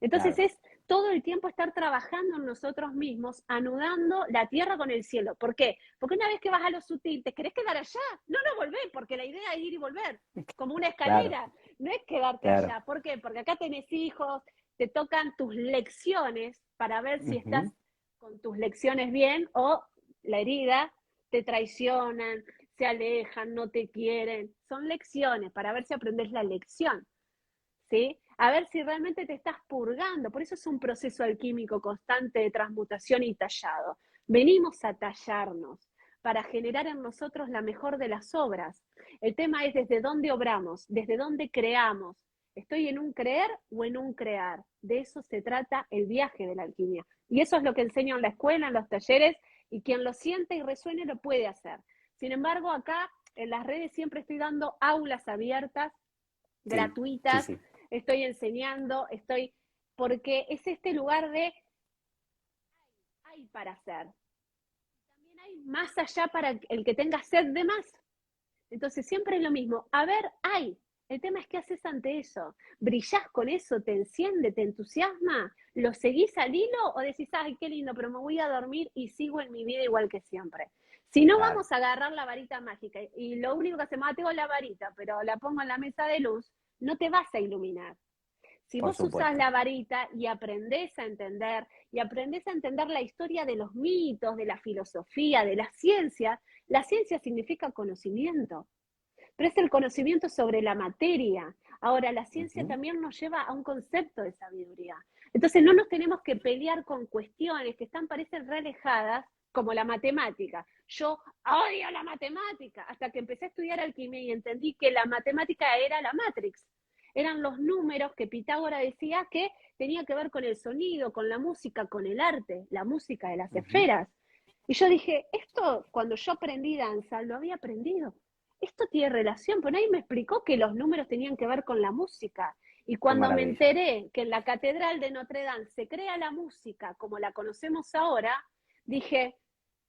Entonces Claro, es todo el tiempo estar trabajando en nosotros mismos, anudando la tierra con el cielo. ¿Por qué? Porque una vez que vas a lo sutil, ¿te querés quedar allá? No, no volvés, porque la idea es ir y volver, como una claro, escalera. No es quedarte claro. allá. ¿Por qué? Porque acá tenés hijos, te tocan tus lecciones para ver si estás Ujú. con tus lecciones bien o la herida, te traicionan, se alejan, no te quieren. Son lecciones para ver si aprendes la lección. ¿Sí? A ver si realmente te estás purgando. Por eso es un proceso alquímico constante de transmutación y tallado. Venimos a tallarnos para generar en nosotros la mejor de las obras. El tema es desde dónde obramos, desde dónde creamos. ¿Estoy en un creer o en un crear? De eso se trata el viaje de la alquimia. Y eso es lo que enseño en la escuela, en los talleres, y quien lo siente y resuene lo puede hacer. Sin embargo, acá en las redes siempre estoy dando aulas abiertas, gratuitas, sí. estoy enseñando, porque es este lugar de hay para hacer. También hay más allá para el que tenga sed de más. Entonces siempre es lo mismo. A ver, hay. El tema es qué haces ante eso. ¿Brillás con eso? ¿Te enciende? ¿Te entusiasma? ¿Lo seguís al hilo o decís, ay, qué lindo, pero me voy a dormir y sigo en mi vida igual que siempre? Si no, Claro, vamos a agarrar la varita mágica y lo único que hacemos, tengo la varita, pero la pongo en la mesa de luz, no te vas a iluminar. Si por vos usás supuesto. la varita y aprendés a entender la historia de los mitos, de la filosofía, de la ciencia significa conocimiento, pero es el conocimiento sobre la materia. Ahora, la ciencia Ujú. también nos lleva a un concepto de sabiduría. Entonces, no nos tenemos que pelear con cuestiones que parecen re alejadas, como la matemática. Yo odio la matemática, hasta que empecé a estudiar alquimia y entendí que la matemática era la Matrix. Eran los números que Pitágoras decía que tenía que ver con el sonido, con la música, con el arte, la música de las Ujú. esferas. Y yo dije, esto cuando yo aprendí danza, lo había aprendido. Esto tiene relación, pero nadie me explicó que los números tenían que ver con la música. Y Qué cuando me maravilla. enteré que en la Catedral de Notre Dame se crea la música como la conocemos ahora, dije,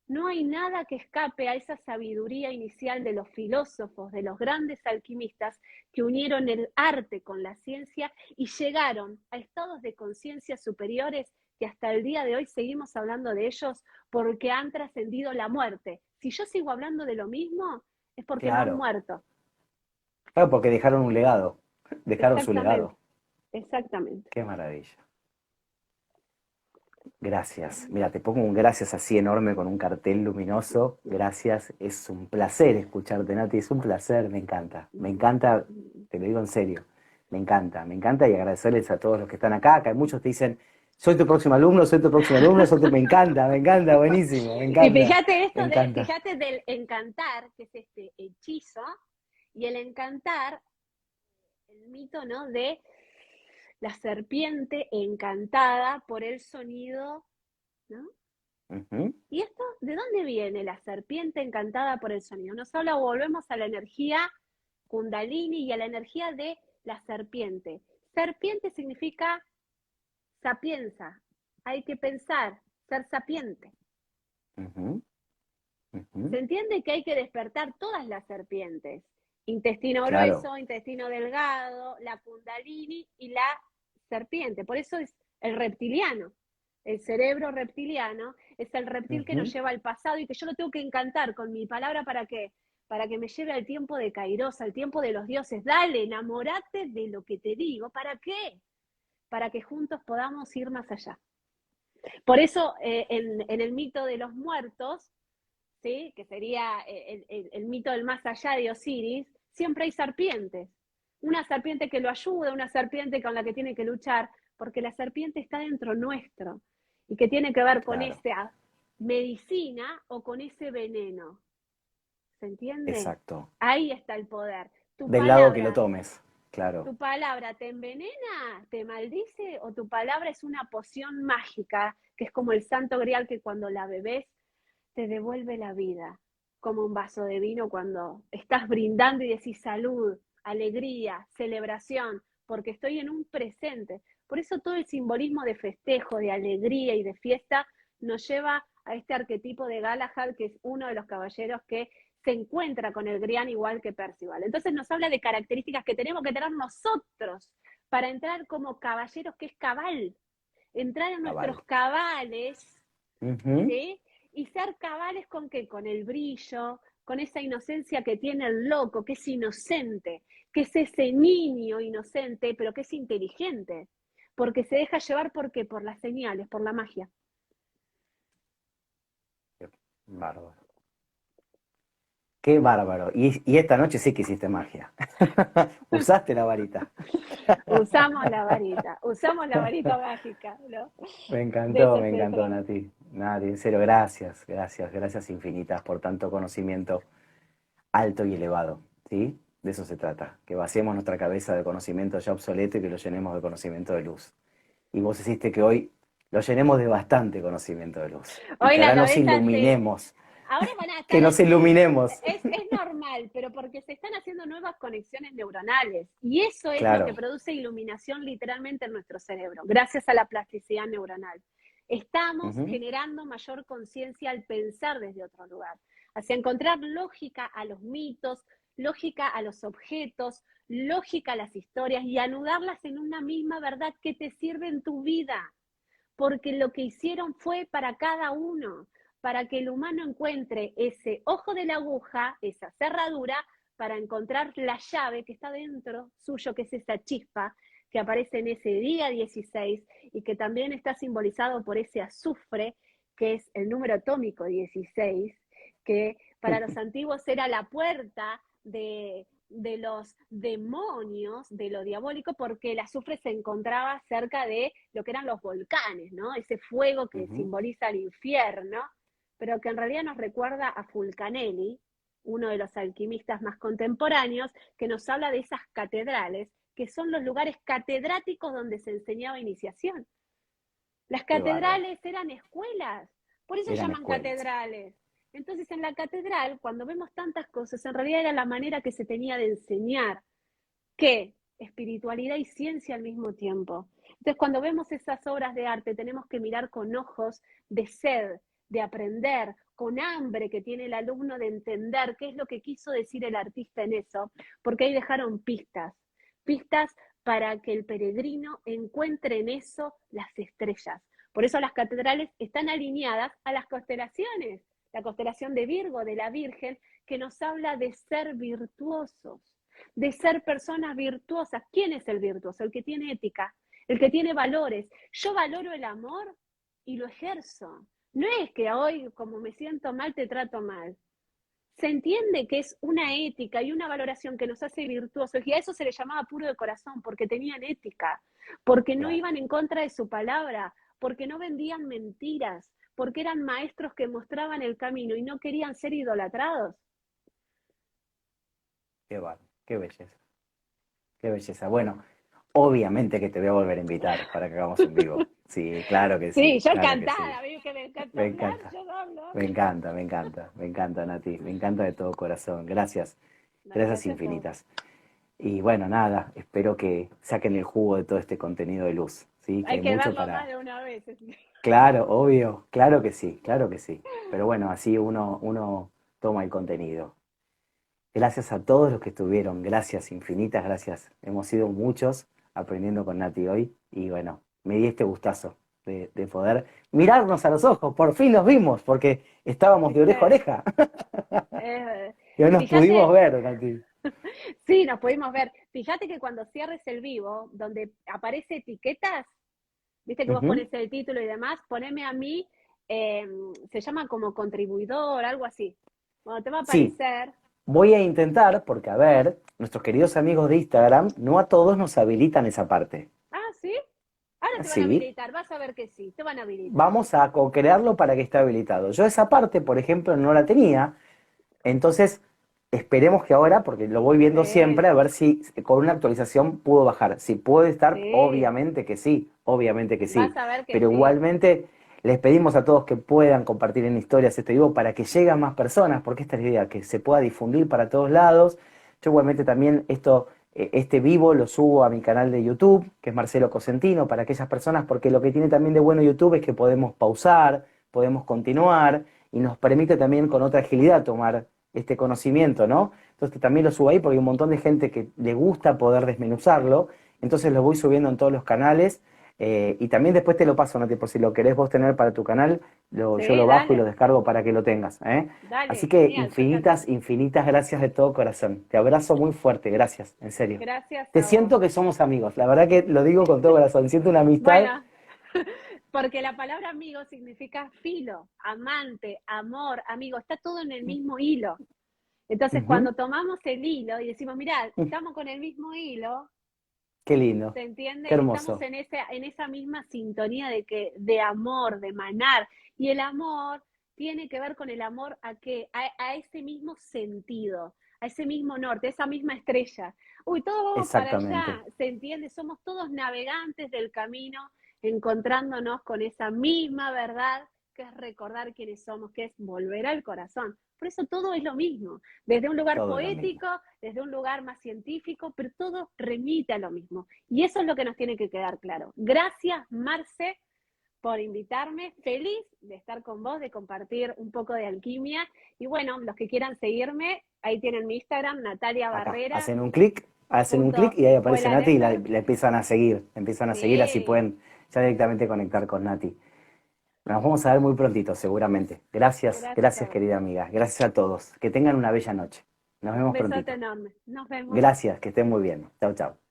no hay nada que escape a esa sabiduría inicial de los filósofos, de los grandes alquimistas que unieron el arte con la ciencia y llegaron a estados de conciencia superiores que hasta el día de hoy seguimos hablando de ellos porque han trascendido la muerte. Si yo sigo hablando de lo mismo, es porque no han Claro. muerto. Claro, porque dejaron un legado. Dejaron su Exactamente, legado. exactamente. Qué maravilla. Gracias. Mira, te pongo un gracias así enorme con un cartel luminoso. Gracias. Es un placer escucharte, Nati. Es un placer. Me encanta. Me encanta. Te lo digo en serio. Me encanta. Me encanta y agradecerles a todos los que están acá. Que muchos te dicen, soy tu próximo alumno, soy tu próximo alumno. Me encanta, me encanta. Buenísimo. Me Y encanta. Me encanta. fíjate del encantar, que es este hechizo, y el encantar, el mito, ¿no? De la serpiente encantada por el sonido, ¿no? Ujú. ¿Y esto de dónde viene la serpiente encantada por el sonido? Nos habla, volvemos a la energía Kundalini y a la energía de la serpiente. Serpiente significa sapienza, hay que pensar, ser sapiente. Ujú. Se Ujú. entiende que hay que despertar todas las serpientes, intestino Claro. grueso, intestino delgado, la kundalini y la serpiente. Por eso es el reptiliano. El cerebro reptiliano es el reptil que nos Ujú. lleva al pasado y que yo lo tengo que encantar con mi palabra para qué? Para que me lleve al tiempo de Kairos, al tiempo de los dioses. Dale, enamorate de lo que te digo. ¿Para qué? Para que juntos podamos ir más allá. Por eso en el mito de los muertos, ¿sí? Que sería el mito del más allá de Osiris, siempre hay serpientes. Una serpiente que lo ayuda, una serpiente con la que tiene que luchar, porque la serpiente está dentro nuestro y que tiene que ver con Claro. esa medicina o con ese veneno. ¿Se entiende? Exacto. Ahí está el poder. Del lado que lo tomes. Claro. Tu palabra te envenena, te maldice, o tu palabra es una poción mágica, que es como el santo grial que cuando la bebés te devuelve la vida, como un vaso de vino cuando estás brindando y decís salud, alegría, celebración, porque estoy en un presente. Por eso todo el simbolismo de festejo, de alegría y de fiesta nos lleva a este arquetipo de Galahad, que es uno de los caballeros que se encuentra con el Grián igual que Percival. Entonces nos habla de características que tenemos que tener nosotros para entrar como caballeros, que es cabal, entrar en Cabal. nuestros cabales, Ujú. ¿sí? Y ser cabales con qué? Con el brillo, con esa inocencia que tiene el loco, que es inocente, que es ese niño inocente, pero que es inteligente, porque se deja llevar ¿por qué? Por las señales, por la magia. Bárbaro. Qué bárbaro. Y esta noche sí que hiciste magia. Usaste la varita. Usamos la varita mágica, ¿no? De eso Me se encantó, trata. Nati. Nati, en serio, gracias, gracias, gracias infinitas por tanto conocimiento alto y elevado, ¿sí? De eso se trata, que vaciemos nuestra cabeza de conocimiento ya obsoleto y que lo llenemos de conocimiento de luz. Y vos hiciste que hoy lo llenemos de bastante conocimiento de luz y Hoy que la ahora nos cabeza se, iluminemos. Ahora van a Que estar nos haciendo, iluminemos. es normal, pero porque se están haciendo nuevas conexiones neuronales. Y eso es lo que Claro. produce iluminación literalmente en nuestro cerebro, gracias a la plasticidad neuronal. Estamos Ujú. generando mayor conciencia al pensar desde otro lugar, hacia encontrar lógica a los mitos, lógica a los objetos, lógica a las historias y anudarlas en una misma verdad que te sirve en tu vida, porque lo que hicieron fue para cada uno, para que el humano encuentre ese ojo de la aguja, esa cerradura, para encontrar la llave que está dentro suyo, que es esa chispa que aparece en ese día 16 y que también está simbolizado por ese azufre, que es el número atómico 16, que para los antiguos era la puerta de los demonios, de lo diabólico, porque el azufre se encontraba cerca de lo que eran los volcanes, ¿no? Ese fuego que Ujú. simboliza el infierno, pero que en realidad nos recuerda a Fulcanelli, uno de los alquimistas más contemporáneos, que nos habla de esas catedrales, que son los lugares catedráticos donde se enseñaba iniciación. Las Qué bárbaro. catedrales eran escuelas, por eso Eran llaman escuelas. catedrales. Entonces, en la catedral, cuando vemos tantas cosas, en realidad era la manera que se tenía de enseñar, que espiritualidad y ciencia al mismo tiempo. Entonces, cuando vemos esas obras de arte, tenemos que mirar con ojos de sed, de aprender, con hambre que tiene el alumno de entender qué es lo que quiso decir el artista en eso, porque ahí dejaron pistas, pistas para que el peregrino encuentre en eso las estrellas. Por eso las catedrales están alineadas a las constelaciones, la constelación de Virgo, de la Virgen, que nos habla de ser virtuosos, de ser personas virtuosas. ¿Quién es el virtuoso? El que tiene ética, el que tiene valores. Yo valoro el amor y lo ejerzo. No es que hoy, como me siento mal, te trato mal. Se entiende que es una ética y una valoración que nos hace virtuosos, y a eso se le llamaba puro de corazón, porque tenían ética, porque no Claro. iban en contra de su palabra, porque no vendían mentiras, porque eran maestros que mostraban el camino y no querían ser idolatrados. Qué bárbaro. Qué belleza. Qué belleza. Bueno, obviamente que te voy a volver a invitar para que hagamos un vivo. Sí, claro que Sí, sí, yo claro que sí. encantada, veo que me encanta Me hablar, encanta. yo hablo. Me encanta, me encanta, me encanta, Nati, me encanta de todo corazón. Gracias, No, gracias gracias a vos. infinitas. Y bueno, nada, espero que saquen el jugo de todo este contenido de luz, ¿sí? Que Hay hay que mucho verlo más para... de una vez. Claro, obvio, claro que sí, claro que sí. Pero bueno, así uno toma el contenido. Gracias a todos los que estuvieron, gracias infinitas, gracias. Hemos sido muchos aprendiendo con Nati hoy y bueno, me di este gustazo de poder mirarnos a los ojos, por fin los vimos, porque estábamos de oreja a ¿Viste? oreja Eh, y hoy nos pudimos fíjate, ver, Nati. sí, nos pudimos ver. Fíjate que cuando cierres el vivo, donde aparece etiquetas, viste que vos Ujú. pones el título y demás, poneme a mí, eh, se llama como contribuidor, algo así. Bueno, te va a Sí, aparecer. voy a intentar, porque a ver, nuestros queridos amigos de Instagram, no a todos nos habilitan esa parte. Ah, ¿sí? Ahora te van a Sí, habilitar, vas a ver que sí, te van a habilitar. vamos a co-crearlo para que esté habilitado. Yo esa parte, por ejemplo, no la tenía. Entonces, esperemos que ahora, porque lo voy viendo Sí, siempre, a ver si con una actualización pudo bajar. Si puede estar, sí, obviamente que sí. vas a ver que Pero sí. igualmente les pedimos a todos que puedan compartir en historias este vivo para que lleguen más personas, porque esta es la idea, que se pueda difundir para todos lados. Yo igualmente también este vivo lo subo a mi canal de YouTube, que es Marcelo Cosentino, para aquellas personas, porque lo que tiene también de bueno YouTube es que podemos pausar, podemos continuar y nos permite también con otra agilidad tomar este conocimiento, ¿no? Entonces también lo subo ahí porque hay un montón de gente que le gusta poder desmenuzarlo, entonces lo voy subiendo en todos los canales y también después te lo paso, Nati, por si lo querés vos tener para tu canal, yo Sí, lo bajo y lo dale, descargo para que lo tengas, ¿eh? Así dale, que genial, yo infinitas, encantada. infinitas gracias de todo corazón. Te abrazo muy fuerte, gracias, en serio. Gracias Te a vos. siento que somos amigos, la verdad que lo digo con todo corazón, siento una amistad. Bueno, porque la palabra amigo significa filo, amante, amor, amigo, está todo en el mismo hilo. Entonces, Ujú. cuando tomamos el hilo y decimos, mirá, estamos con el mismo hilo, Qué lindo, ¿se qué entiende? Estamos hermoso. en esa misma sintonía de amor, de manar. Y el amor tiene que ver con el amor a qué? A ese mismo sentido, a ese mismo norte, a esa misma estrella. Uy, todos vamos para Exactamente. allá, ¿se entiende? Somos todos navegantes del camino, encontrándonos con esa misma verdad que es recordar quiénes somos, que es volver al corazón. Por eso todo es lo mismo, desde un lugar Todo poético, desde un lugar más científico, pero todo remite a lo mismo. Y eso es lo que nos tiene que quedar claro. Gracias, Marce, por invitarme. Feliz de estar con vos, de compartir un poco de alquimia. Y bueno, los que quieran seguirme, ahí tienen mi Instagram, Natalia Acá, Barrera. hacen un clic Punto y ahí aparece Nati y Fuelalender. la empiezan a seguir, así Sí, pueden ya directamente conectar con Nati. Nos vamos a ver muy prontito, seguramente. Gracias, gracias a gracias vos. querida amiga. Gracias a todos. Que tengan una bella noche. Nos Un vemos besote prontito. enorme. Nos vemos. Gracias, que estén muy bien. Chau, chau.